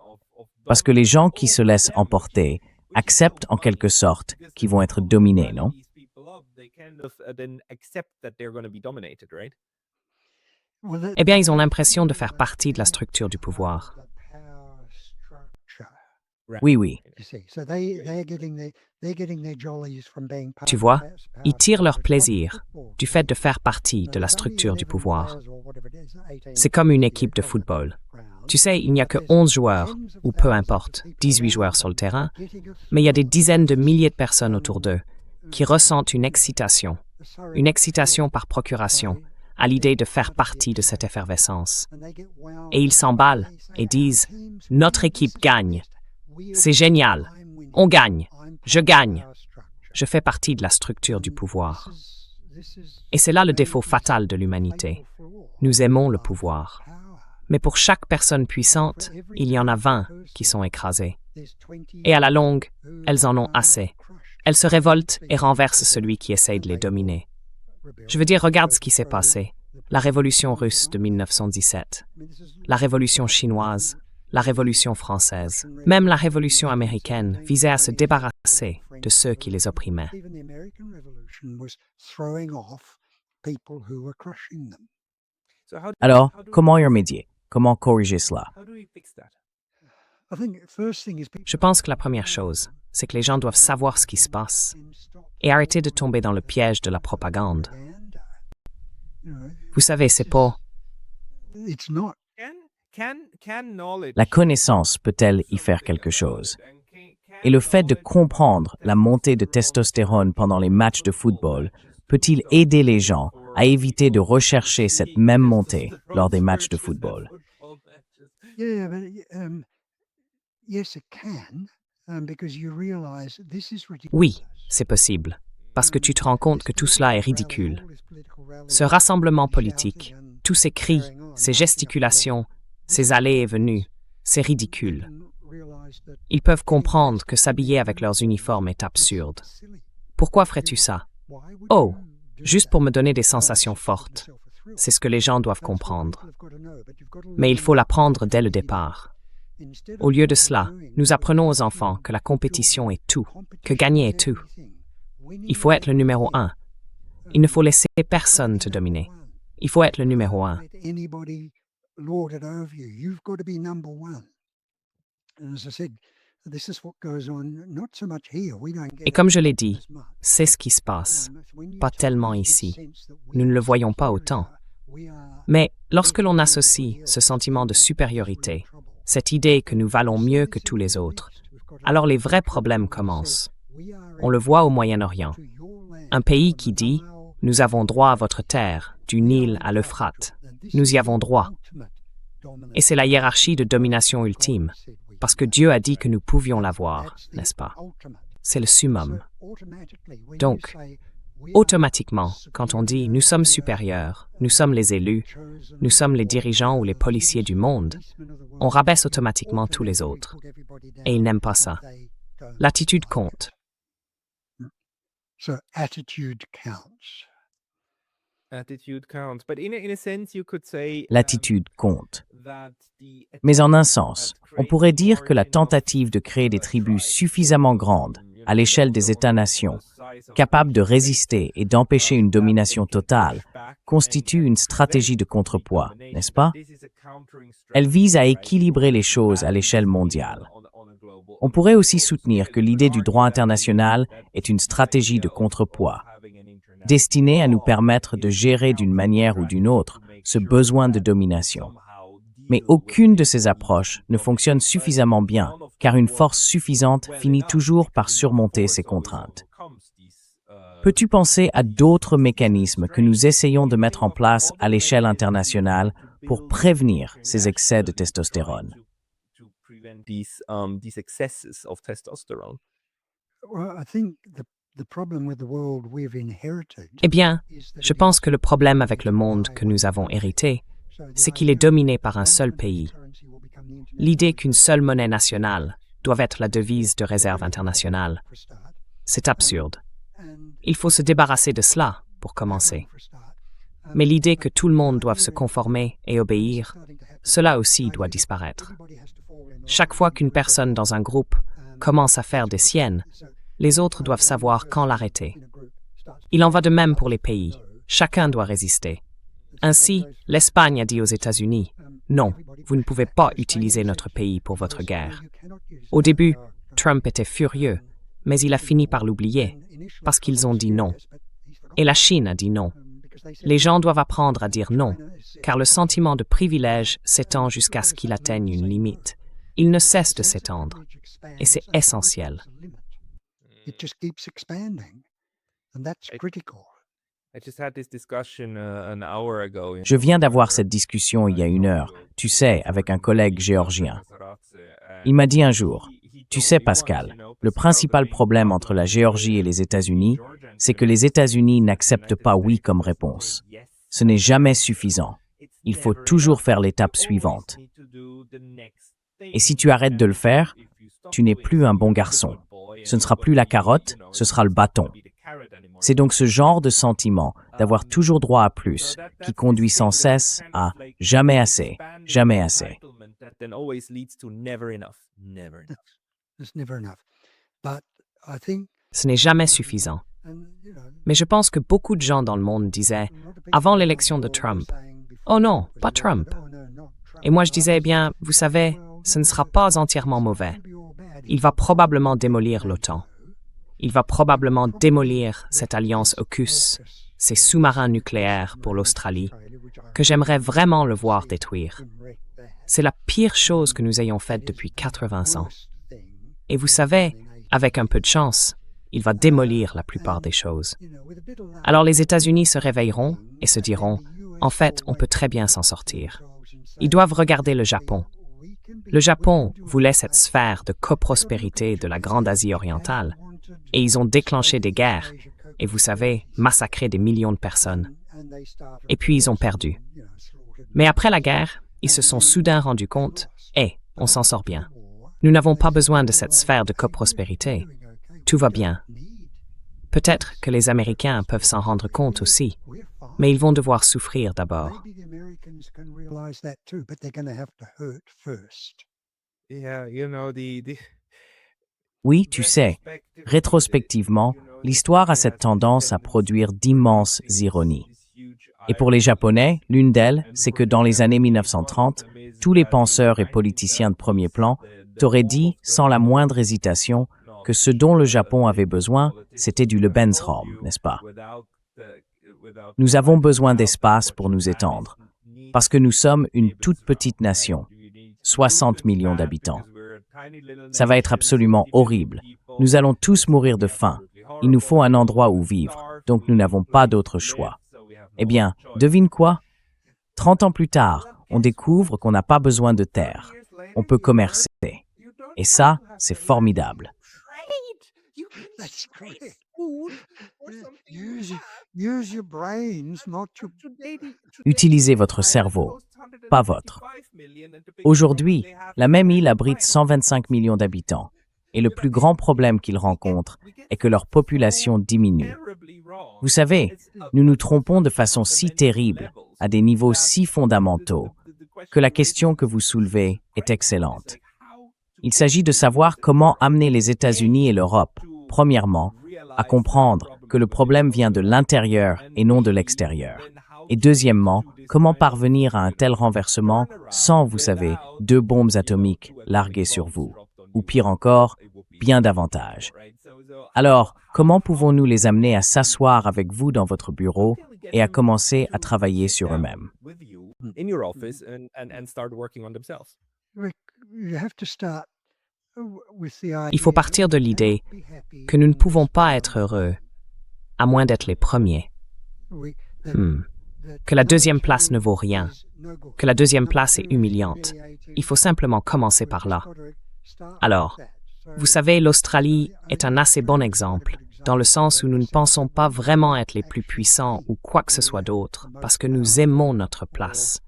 Parce que les gens qui se laissent emporter acceptent en quelque sorte qu'ils vont être dominés, non? Eh bien, ils ont l'impression de faire partie de la structure du pouvoir. Oui, oui. Tu vois, ils tirent leur plaisir du fait de faire partie de la structure du pouvoir. C'est comme une équipe de football. Tu sais, il n'y a que 11 joueurs, ou peu importe, 18 joueurs sur le terrain, mais il y a des dizaines de milliers de personnes autour d'eux qui ressentent une excitation par procuration, à l'idée de faire partie de cette effervescence. Et ils s'emballent et disent « Notre équipe gagne. C'est génial. On gagne. Je gagne. Je fais partie de la structure du pouvoir. » Et c'est là le défaut fatal de l'humanité. Nous aimons le pouvoir. Mais pour chaque personne puissante, il y en a 20 qui sont écrasées. Et à la longue, elles en ont assez. Elles se révoltent et renversent celui qui essaye de les dominer. Je veux dire, regarde ce qui s'est passé. La révolution russe de 1917, la révolution chinoise, la révolution française, même la révolution américaine visait à se débarrasser de ceux qui les opprimaient. Alors, comment y remédier? Comment corriger cela? Je pense que la première chose, c'est que les gens doivent savoir ce qui se passe et arrêter de tomber dans le piège de la propagande. Vous savez, c'est pas... La connaissance peut-elle y faire quelque chose? Et le fait de comprendre la montée de testostérone pendant les matchs de football peut-il aider les gens à éviter de rechercher cette même montée lors des matchs de football? Oui, c'est possible, parce que tu te rends compte que tout cela est ridicule. Ce rassemblement politique, tous ces cris, ces gesticulations, ces allées et venues, c'est ridicule. Ils peuvent comprendre que s'habiller avec leurs uniformes est absurde. Pourquoi ferais-tu ça? Oh, juste pour me donner des sensations fortes. C'est ce que les gens doivent comprendre. Mais il faut l'apprendre dès le départ. Au lieu de cela, nous apprenons aux enfants que la compétition est tout, que gagner est tout. Il faut être le numéro 1. Il ne faut laisser personne te dominer. Il faut être le numéro 1. Et comme je l'ai dit, c'est ce qui se passe. Pas tellement ici. Nous ne le voyons pas autant. Mais lorsque l'on associe ce sentiment de supériorité, cette idée que nous valons mieux que tous les autres, alors les vrais problèmes commencent. On le voit au Moyen-Orient. Un pays qui dit « Nous avons droit à votre terre, du Nil à l'Euphrate. Nous y avons droit. » Et c'est la hiérarchie de domination ultime, parce que Dieu a dit que nous pouvions l'avoir, n'est-ce pas? C'est le summum. Donc, automatiquement, quand on dit « Nous sommes supérieurs, nous sommes les élus, nous sommes les dirigeants ou les policiers du monde », on rabaisse automatiquement tous les autres. Et ils n'aiment pas ça. L'attitude compte. So attitude counts. Attitude counts. But in a sense, you could say L'attitude compte. that the Mais en un sens, on pourrait dire que la tentative de créer des tribus suffisamment grandes, à l'échelle des États-nations, capables de résister et d'empêcher une domination totale, constitue une stratégie de contrepoids, n'est-ce pas? Elle vise à équilibrer les choses à l'échelle mondiale. On pourrait aussi soutenir que l'idée du droit international est une stratégie de contrepoids, destinée à nous permettre de gérer d'une manière ou d'une autre ce besoin de domination. Mais aucune de ces approches ne fonctionne suffisamment bien, car une force suffisante finit toujours par surmonter ces contraintes. Peux-tu penser à d'autres mécanismes que nous essayons de mettre en place à l'échelle internationale pour prévenir ces excès de testostérone? These excesses of testosterone. Well, I think the problem with the world we've inherited Eh bien, is that je pense que le problème avec le monde que nous avons hérité, c'est qu'il est dominé par un seul pays. L'idée qu'une seule monnaie nationale doit être la devise de réserve internationale, c'est absurde. Il faut se débarrasser de cela, pour commencer. Mais l'idée que tout le monde doive se conformer et obéir, cela aussi doit disparaître. Chaque fois qu'une personne dans un groupe commence à faire des siennes, les autres doivent savoir quand l'arrêter. Il en va de même pour les pays. Chacun doit résister. Ainsi, l'Espagne a dit aux États-Unis, « Non, vous ne pouvez pas utiliser notre pays pour votre guerre. » Au début, Trump était furieux, mais il a fini par l'oublier, parce qu'ils ont dit non. Et la Chine a dit non. Les gens doivent apprendre à dire non, car le sentiment de privilège s'étend jusqu'à ce qu'il atteigne une limite. Il ne cesse de s'étendre, et c'est essentiel. it just keeps expanding, and that's critical. I just had this discussion an hour ago. Je viens d'avoir cette discussion il y a 1 heure, tu sais, avec un collègue géorgien. Il m'a dit un jour, « Tu sais, Pascal, le principal problème entre la Géorgie et les États-Unis, c'est que les États-Unis n'acceptent pas oui comme réponse. Ce n'est jamais suffisant. Il faut toujours faire l'étape suivante. Et si tu arrêtes de le faire, tu n'es plus un bon garçon. Ce ne sera plus la carotte, ce sera le bâton. » C'est donc ce genre de sentiment d'avoir toujours droit à plus qui conduit sans cesse à « jamais assez, jamais assez ». It's never enough. But I think, Ce n'est jamais suffisant. and, you know, Mais je pense que beaucoup de gens dans le monde disaient, avant l'élection de Trump, « Oh non, pas Trump. » Et moi je disais, eh bien, vous savez, ce ne sera pas entièrement mauvais. Il va probablement démolir l'OTAN. Il va probablement démolir cette alliance AUKUS, ces sous-marins nucléaires pour l'Australie, que j'aimerais vraiment le voir détruire. C'est la pire chose que nous ayons faite depuis 80 ans. Et vous savez, avec un peu de chance, il va démolir la plupart des choses. Alors les États-Unis se réveilleront et se diront, en fait, on peut très bien s'en sortir. Ils doivent regarder le Japon. Le Japon voulait cette sphère de coprospérité de la Grande Asie orientale, et ils ont déclenché des guerres, et vous savez, massacré des millions de personnes. Et puis ils ont perdu. Mais après la guerre, ils se sont soudain rendus compte, on s'en sort bien. Nous n'avons pas besoin de cette sphère de coprospérité. Tout va bien. Peut-être que les Américains peuvent s'en rendre compte aussi, mais ils vont devoir souffrir d'abord. Maybe the Americans can realize that too, but they're going to have to hurt first. Yeah, you know, the Oui, tu sais, rétrospectivement, l'histoire a cette tendance à produire d'immenses ironies. Et pour les Japonais, l'une d'elles, c'est que dans les années 1930, tous les penseurs et politiciens de premier plan t'auraient dit, sans la moindre hésitation, que ce dont le Japon avait besoin, c'était du Lebensraum, n'est-ce pas? Nous avons besoin d'espace pour nous étendre, parce que nous sommes une toute petite nation, 60 millions d'habitants. Ça va être absolument horrible. Nous allons tous mourir de faim. Il nous faut un endroit où vivre, donc nous n'avons pas d'autre choix. Eh bien, devine quoi? 30 ans plus tard, on découvre qu'on n'a pas besoin de terre. On peut commercer. Et ça, c'est formidable. That's great. Use your brains, not your... Utilisez votre cerveau, pas votre. Aujourd'hui, la même île abrite 125 millions d'habitants. Et le plus grand problème qu'ils rencontrent est que leur population diminue. Vous savez, nous nous trompons de façon si terrible, à des niveaux si fondamentaux, que la question que vous soulevez est excellente. Il s'agit de savoir comment amener les États-Unis et l'Europe, premièrement, à comprendre que le problème vient de l'intérieur et non de l'extérieur. Et deuxièmement, comment parvenir à un tel renversement sans, vous savez, 2 bombes atomiques larguées sur vous, ou pire encore, bien davantage. Alors, comment pouvons-nous les amener à s'asseoir avec vous dans votre bureau et à commencer à travailler sur eux-mêmes? in your office and start working on themselves. You have to start with the idea Il faut partir de l'idée que nous ne pouvons pas être heureux à moins d'être les premiers. Que la deuxième place ne vaut rien, que la deuxième place est humiliante. Il faut simplement commencer par là. Alors, vous savez, l'Australie est un assez bon exemple, dans le sens où nous ne pensons pas vraiment être les plus puissants ou quoi que ce soit d'autre, parce que nous aimons notre place.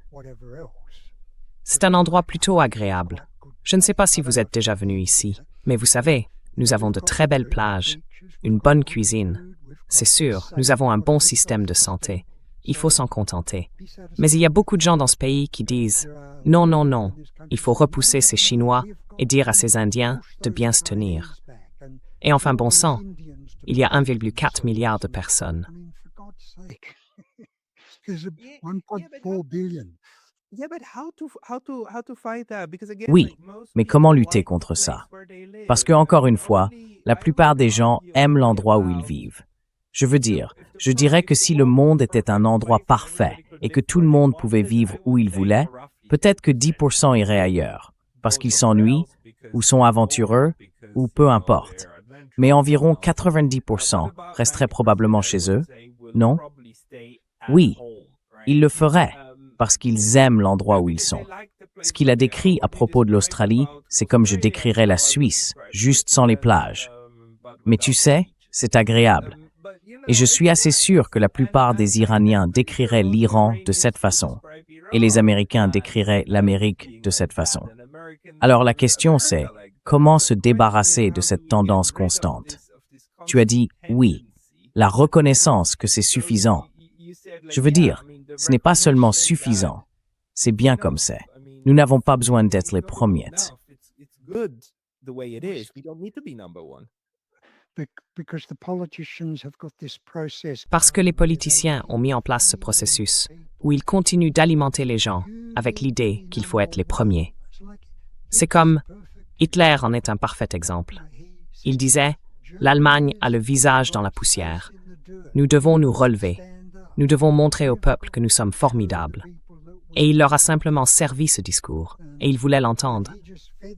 C'est un endroit plutôt agréable. Je ne sais pas si vous êtes déjà venu ici, mais vous savez, nous avons de très belles plages, une bonne cuisine. C'est sûr, nous avons un bon système de santé. Il faut s'en contenter. Mais il y a beaucoup de gens dans ce pays qui disent « Non, non, non, il faut repousser ces Chinois et dire à ces Indiens de bien se tenir. » Et enfin, bon sang, il y a 1,4 milliard de personnes. Oui, mais comment lutter contre ça? Parce que, encore une fois, la plupart des gens aiment l'endroit où ils vivent. Je veux dire, je dirais que si le monde était un endroit parfait et que tout le monde pouvait vivre où il voulait, peut-être que 10% iraient ailleurs, parce qu'ils s'ennuient, ou sont aventureux, ou peu importe. Mais environ 90% resteraient probablement chez eux, non? Oui, ils le feraient, parce qu'ils aiment l'endroit où ils sont. Ce qu'il a décrit à propos de l'Australie, c'est comme je décrirais la Suisse, juste sans les plages. Mais tu sais, c'est agréable. Et je suis assez sûr que la plupart des Iraniens décriraient l'Iran de cette façon, et les Américains décriraient l'Amérique de cette façon. Alors la question c'est, comment se débarrasser de cette tendance constante? Tu as dit oui, la reconnaissance que c'est suffisant. Je veux dire, ce n'est pas seulement suffisant, c'est bien comme c'est. Nous n'avons pas besoin d'être les premiers. Parce que les politiciens ont mis en place ce processus, où ils continuent d'alimenter les gens avec l'idée qu'il faut être les premiers. C'est comme Hitler en est un parfait exemple. Il disait « L'Allemagne a le visage dans la poussière. Nous devons nous relever. Nous devons montrer au peuple que nous sommes formidables. » Et il leur a simplement servi ce discours, et ils voulaient l'entendre.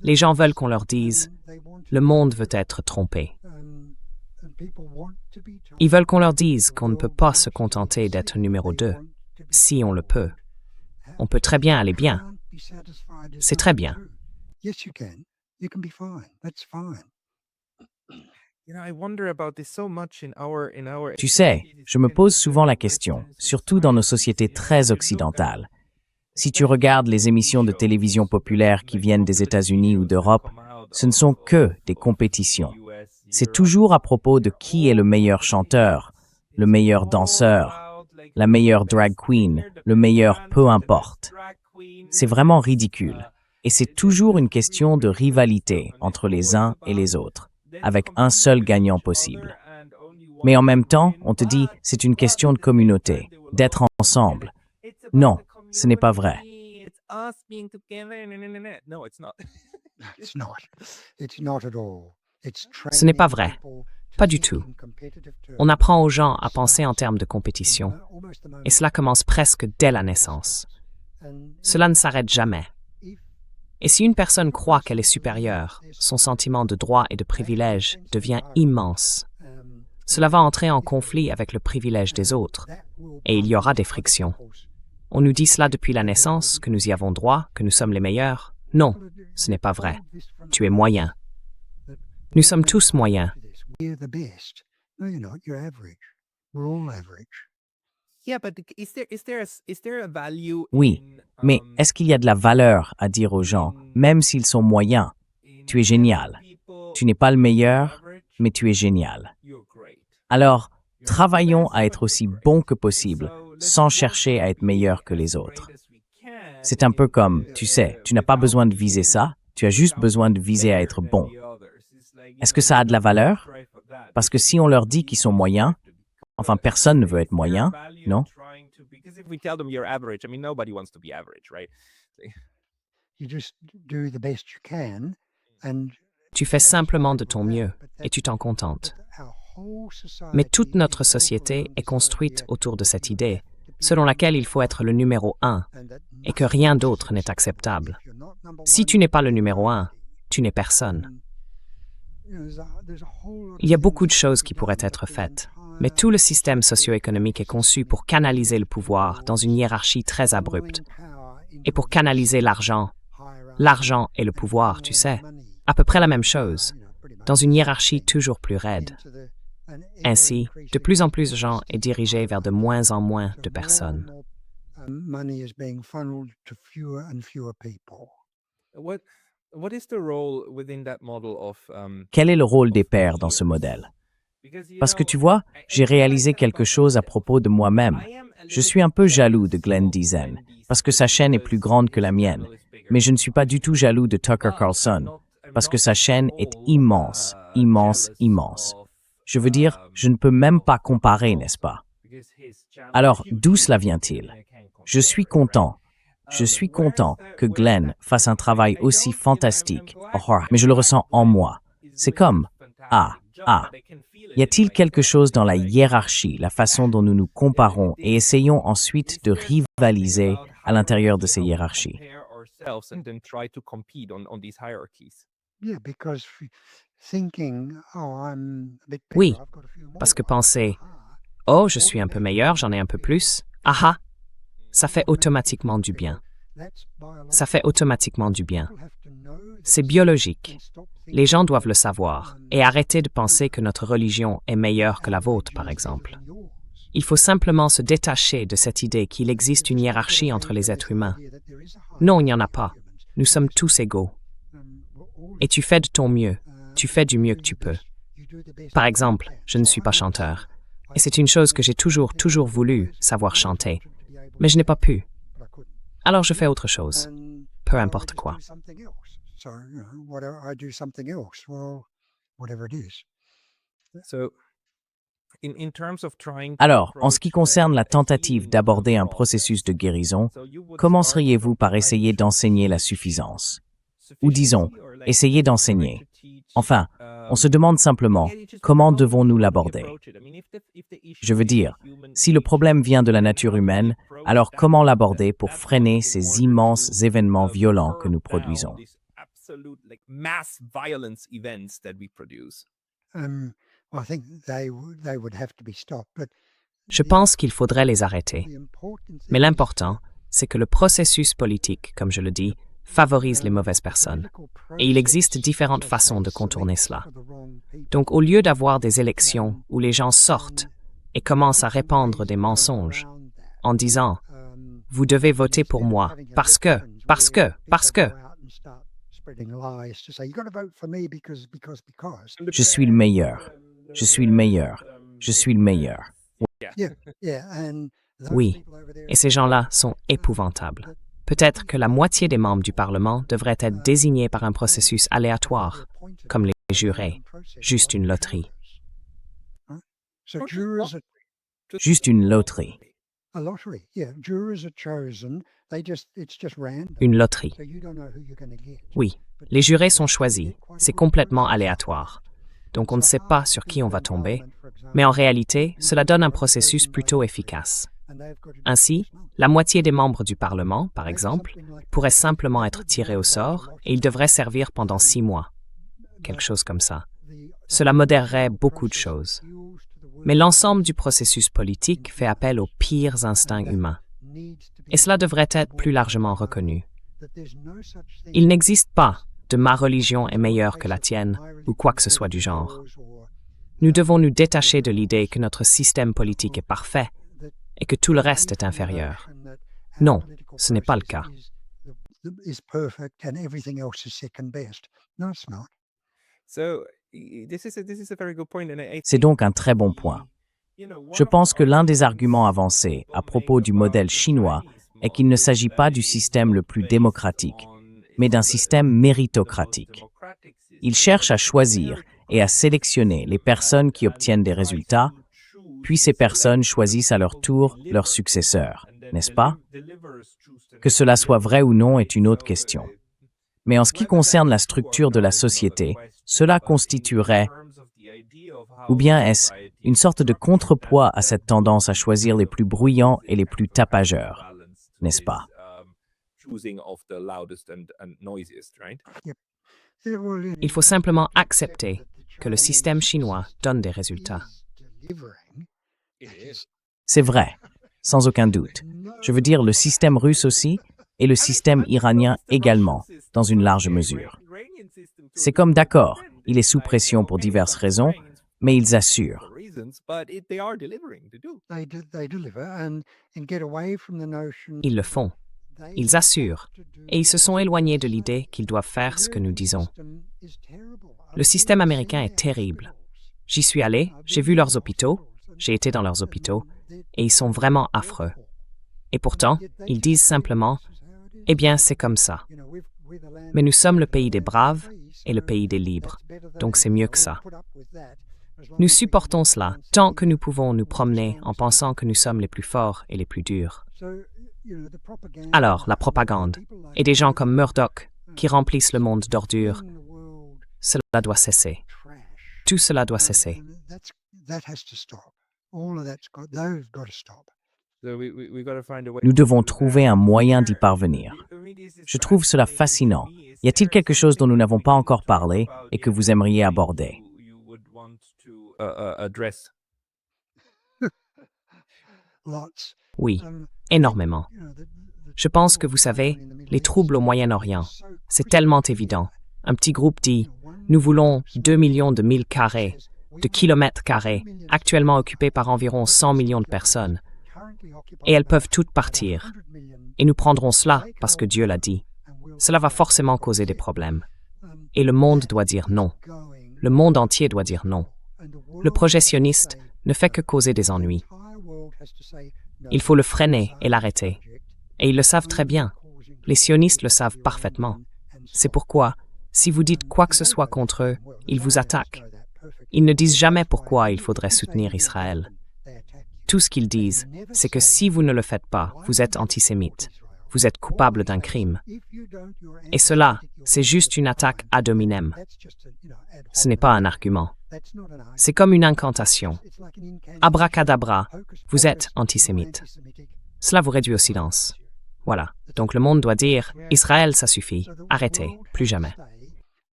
Les gens veulent qu'on leur dise « Le monde veut être trompé. » Ils veulent qu'on leur dise qu'on ne peut pas se contenter d'être numéro 2, si on le peut. On peut très bien aller bien. C'est très bien. Tu sais, je me pose souvent la question, surtout dans nos sociétés très occidentales. Si tu regardes les émissions de télévision populaires qui viennent des États-Unis ou d'Europe, ce ne sont que des compétitions. C'est toujours à propos de qui est le meilleur chanteur, le meilleur danseur, la meilleure drag queen, le meilleur peu importe. C'est vraiment ridicule. Et c'est toujours une question de rivalité entre les uns et les autres, avec un seul gagnant possible. Mais en même temps, on te dit, c'est une question de communauté, d'être ensemble. Non, ce n'est pas vrai. Ce n'est pas vrai. Pas du tout. On apprend aux gens à penser en termes de compétition. Et cela commence presque dès la naissance. Cela ne s'arrête jamais. Et si une personne croit qu'elle est supérieure, son sentiment de droit et de privilège devient immense. Cela va entrer en conflit avec le privilège des autres, et il y aura des frictions. On nous dit cela depuis la naissance, que nous y avons droit, que nous sommes les meilleurs. Non, ce n'est pas vrai. Tu es moyen. Nous sommes tous moyens. Oui, mais est-ce qu'il y a de la valeur à dire aux gens, même s'ils sont moyens, tu es génial. Tu n'es pas le meilleur, mais tu es génial. Alors, travaillons à être aussi bons que possible, sans chercher à être meilleurs que les autres. C'est un peu comme, tu sais, tu n'as pas besoin de viser ça, tu as juste besoin de viser à être bon. Est-ce que ça a de la valeur? Parce que si on leur dit qu'ils sont moyens, enfin personne ne veut être moyen, non? Tu fais simplement de ton mieux et tu t'en contentes. Mais toute notre société est construite autour de cette idée, selon laquelle il faut être le numéro 1 et que rien d'autre n'est acceptable. Si tu n'es pas le numéro 1, tu n'es personne. Il y a beaucoup de choses qui pourraient être faites, mais tout le système socio-économique est conçu pour canaliser le pouvoir dans une hiérarchie très abrupte et pour canaliser l'argent. L'argent et le pouvoir, tu sais, à peu près la même chose, dans une hiérarchie toujours plus raide. Ainsi, de plus en plus de gens est dirigé vers de moins en moins de personnes. Quel est le rôle des pères dans ce modèle? Parce que tu vois, j'ai réalisé quelque chose à propos de moi-même. Je suis un peu jaloux de Glenn Diesen, parce que sa chaîne est plus grande que la mienne. Mais je ne suis pas du tout jaloux de Tucker Carlson, parce que sa chaîne est immense, immense, immense. Je veux dire, je ne peux même pas comparer, n'est-ce pas? Alors, d'où cela vient-il? Je suis content. Je suis content que Glenn fasse un travail aussi fantastique, mais je le ressens en moi. C'est comme, y a-t-il quelque chose dans la hiérarchie, la façon dont nous nous comparons et essayons ensuite de rivaliser à l'intérieur de ces hiérarchies? Oui, parce que penser « Oh, je suis un peu meilleur, j'en ai un peu plus. Ah, ça fait automatiquement du bien. » Ça fait automatiquement du bien. C'est biologique. Les gens doivent le savoir et arrêter de penser que notre religion est meilleure que la vôtre, par exemple. Il faut simplement se détacher de cette idée qu'il existe une hiérarchie entre les êtres humains. Non, il n'y en a pas. Nous sommes tous égaux. Et tu fais de ton mieux. Tu fais du mieux que tu peux. Par exemple, je ne suis pas chanteur. Et c'est une chose que j'ai toujours voulu, savoir chanter. Mais je n'ai pas pu. Alors je fais autre chose. Peu importe quoi. Alors, en ce qui concerne la tentative d'aborder un processus de guérison, commenceriez-vous par essayer d'enseigner la suffisance? Ou disons, essayer d'enseigner. Enfin, on se demande simplement, comment devons-nous l'aborder? Je veux dire, si le problème vient de la nature humaine, alors comment l'aborder pour freiner ces immenses événements violents que nous produisons? Je pense qu'il faudrait les arrêter. Mais l'important, c'est que le processus politique, comme je le dis, favorise les mauvaises personnes. Et il existe différentes façons de contourner cela. Donc, au lieu d'avoir des élections où les gens sortent et commencent à répandre des mensonges en disant « Vous devez voter pour moi parce que », Je suis le meilleur. Je suis le meilleur. Je suis le meilleur. Oui, et ces gens-là sont épouvantables. Peut-être que la moitié des membres du Parlement devraient être désignés par un processus aléatoire, comme les jurés, juste une loterie. Juste une loterie. Une loterie. Oui, les jurés sont choisis, c'est complètement aléatoire. Donc on ne sait pas sur qui on va tomber, mais en réalité, cela donne un processus plutôt efficace. Ainsi, la moitié des membres du Parlement, par exemple, pourraient simplement être tirés au sort et ils devraient servir pendant 6 mois. Quelque chose comme ça. Cela modérerait beaucoup de choses. Mais l'ensemble du processus politique fait appel aux pires instincts humains. Et cela devrait être plus largement reconnu. Il n'existe pas de ma religion est meilleure que la tienne ou quoi que ce soit du genre. Nous devons nous détacher de l'idée que notre système politique est parfait et que tout le reste est inférieur. Non, ce n'est pas le cas. C'est donc un très bon point. Je pense que l'un des arguments avancés à propos du modèle chinois est qu'il ne s'agit pas du système le plus démocratique, mais d'un système méritocratique. Il cherche à choisir et à sélectionner les personnes qui obtiennent des résultats, puis ces personnes choisissent à leur tour leurs successeurs, n'est-ce pas? Que cela soit vrai ou non est une autre question. Mais en ce qui concerne la structure de la société, cela constituerait, ou bien est-ce une sorte de contrepoids à cette tendance à choisir les plus bruyants et les plus tapageurs, n'est-ce pas? Il faut simplement accepter que le système chinois donne des résultats. C'est vrai, sans aucun doute. Je veux dire le système russe aussi et le système iranien également, dans une large mesure. C'est comme d'accord, il est sous pression pour diverses raisons, mais ils assurent. Ils le font. Ils assurent. Et ils se sont éloignés de l'idée qu'ils doivent faire ce que nous disons. Le système américain est terrible. J'y suis allé, j'ai vu leurs hôpitaux, j'ai été dans leurs hôpitaux, et ils sont vraiment affreux. Et pourtant, ils disent simplement, « Eh bien, c'est comme ça. » Mais nous sommes le pays des braves et le pays des libres, donc c'est mieux que ça. Nous supportons cela tant que nous pouvons nous promener en pensant que nous sommes les plus forts et les plus durs. Alors, la propagande, et des gens comme Murdoch qui remplissent le monde d'ordures, cela doit cesser. Tout cela doit cesser. Nous devons trouver un moyen d'y parvenir. Je trouve cela fascinant. Y a-t-il quelque chose dont nous n'avons pas encore parlé et que vous aimeriez aborder? Oui, énormément. Je pense que vous savez, les troubles au Moyen-Orient, c'est tellement évident. Un petit groupe dit « Nous voulons 2 millions de milles carrés, de kilomètres carrés, actuellement occupés par environ 100 millions de personnes. Et elles peuvent toutes partir. Et nous prendrons cela parce que Dieu l'a dit. Cela va forcément causer des problèmes. Et le monde doit dire non. Le monde entier doit dire non. Le projet sioniste ne fait que causer des ennuis. Il faut le freiner et l'arrêter. Et ils le savent très bien. Les sionistes le savent parfaitement. C'est pourquoi, si vous dites quoi que ce soit contre eux, ils vous attaquent. Ils ne disent jamais pourquoi il faudrait soutenir Israël. Tout ce qu'ils disent, c'est que si vous ne le faites pas, vous êtes antisémite. Vous êtes coupable d'un crime. Et cela, c'est juste une attaque ad hominem. Ce n'est pas un argument. C'est comme une incantation. Abracadabra, vous êtes antisémite. Cela vous réduit au silence. Voilà. Donc le monde doit dire, Israël, ça suffit. Arrêtez. Plus jamais.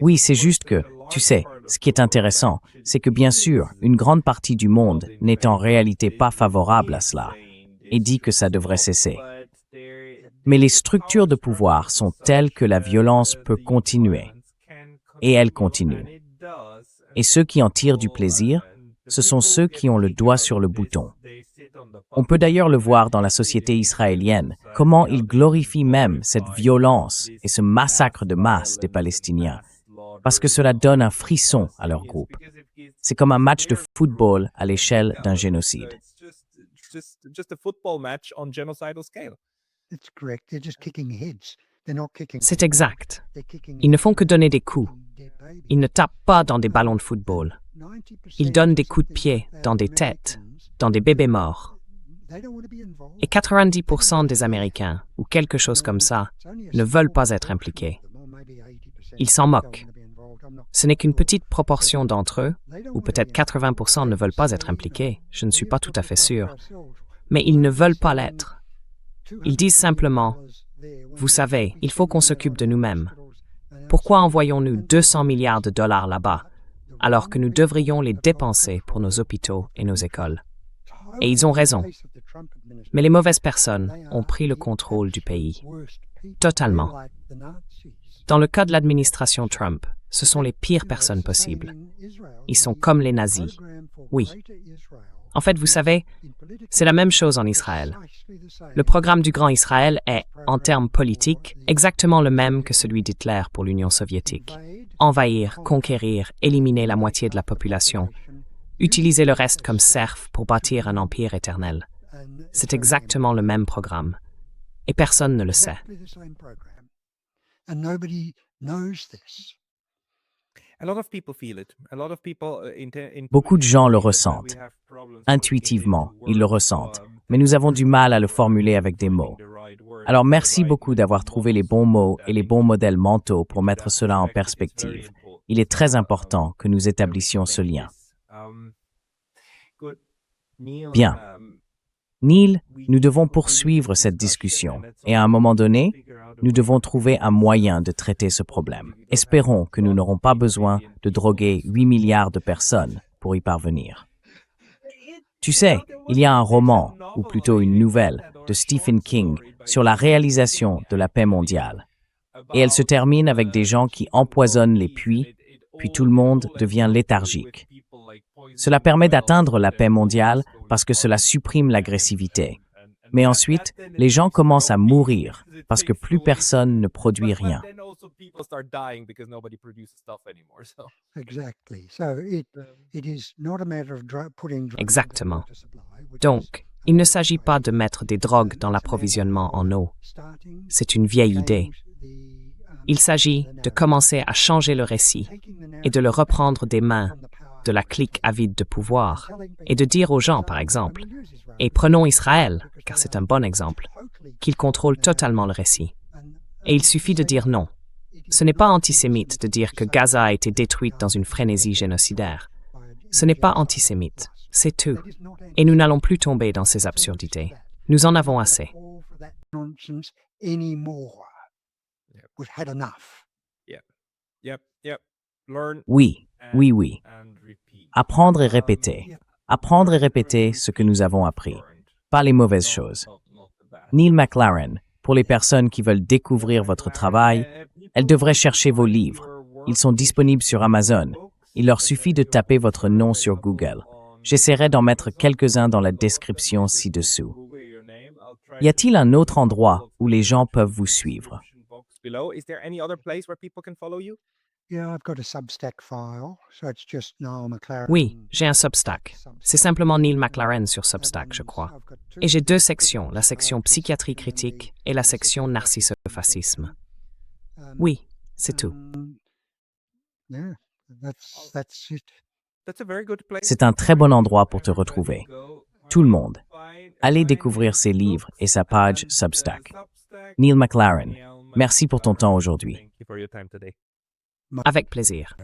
Oui, c'est juste que, tu sais, ce qui est intéressant, c'est que bien sûr, une grande partie du monde n'est en réalité pas favorable à cela et dit que ça devrait cesser. Mais les structures de pouvoir sont telles que la violence peut continuer. Et elle continue. Et ceux qui en tirent du plaisir, ce sont ceux qui ont le doigt sur le bouton. On peut d'ailleurs le voir dans la société israélienne, comment ils glorifient même cette violence et ce massacre de masse des Palestiniens, parce que cela donne un frisson à leur groupe. C'est comme un match de football à l'échelle d'un génocide. Just a football match on genocidal scale. It's correct. They're just kicking heads. They're not kicking. C'est exact. They're kicking Ils ne font que donner des coups. dead babies. Ils ne tapent pas dans des ballons de football. 90% Ils donnent des coups de pied dans des têtes, dans des bébés morts. They don't want to be involved. Et 90% des Américains, ou quelque chose comme ça, ne veulent pas être impliqués. Ils s'en moquent. Ce n'est qu'une petite proportion d'entre eux, ou peut-être 80% ne veulent pas être impliqués, je ne suis pas tout à fait sûr, mais ils ne veulent pas l'être. Ils disent simplement, vous savez, il faut qu'on s'occupe de nous-mêmes. Pourquoi envoyons-nous 200 milliards de dollars là-bas, alors que nous devrions les dépenser pour nos hôpitaux et nos écoles? Et ils ont raison. Mais les mauvaises personnes ont pris le contrôle du pays. Totalement. Dans le cas de l'administration Trump, ce sont les pires personnes possibles. Ils sont comme les nazis. Oui. En fait, vous savez, c'est la même chose en Israël. Le programme du Grand Israël est, en termes politiques, exactement le même que celui d'Hitler pour l'Union soviétique. Envahir, conquérir, éliminer la moitié de la population, utiliser le reste comme serf pour bâtir un empire éternel. C'est exactement le même programme. Et personne ne le sait. And nobody knows this. Beaucoup de gens le ressentent. Intuitivement, ils le ressentent. Mais nous avons du mal à le formuler avec des mots. Alors merci beaucoup d'avoir trouvé les bons mots et les bons modèles mentaux pour mettre cela en perspective. Il est très important que nous établissions ce lien. Bien. Neil, nous devons poursuivre cette discussion et à un moment donné, nous devons trouver un moyen de traiter ce problème. Espérons que nous n'aurons pas besoin de droguer 8 milliards de personnes pour y parvenir. Tu sais, il y a un roman, ou plutôt une nouvelle, de Stephen King sur la réalisation de la paix mondiale. Et elle se termine avec des gens qui empoisonnent les puits, puis tout le monde devient léthargique. Cela permet d'atteindre la paix mondiale parce que cela supprime l'agressivité. Mais ensuite, les gens commencent à mourir parce que plus personne ne produit rien. Exactly. So it is not a matter of putting drugs Exactement. into supply, which Donc, il ne s'agit pas de mettre des drogues dans l'approvisionnement en eau. C'est une vieille idée. Il s'agit de commencer à changer le récit et de le reprendre des mains de la clique avide de pouvoir et de dire aux gens, par exemple, et prenons Israël, car c'est un bon exemple, qu'il contrôle totalement le récit. Et il suffit de dire non. Ce n'est pas antisémite de dire que Gaza a été détruite dans une frénésie génocidaire. Ce n'est pas antisémite, c'est tout. Et nous n'allons plus tomber dans ces absurdités. Nous en avons assez. nonsense anymore. We've had enough. Oui, oui, oui. Apprendre et répéter. Apprendre et répéter ce que nous avons appris, pas les mauvaises choses. Neil McLaren, pour les personnes qui veulent découvrir votre travail, elles devraient chercher vos livres. Ils sont disponibles sur Amazon. Il leur suffit de taper votre nom sur Google. J'essaierai d'en mettre quelques-uns dans la description ci-dessous. Y a-t-il un autre endroit où les gens peuvent vous suivre? Yeah, I've got a Substack file, so it's just Noel McLaren. Oui, j'ai un Substack. C'est simplement Neil McLaren sur Substack, je crois. Et j'ai deux sections, la section psychiatrie critique et la section narcissophacisme. Oui, c'est tout. Yeah, that's it. C'est un très bon endroit pour te retrouver. Tout le monde. Allez découvrir ses livres et sa page Substack. Neil McLaren, merci pour ton temps aujourd'hui. Avec plaisir.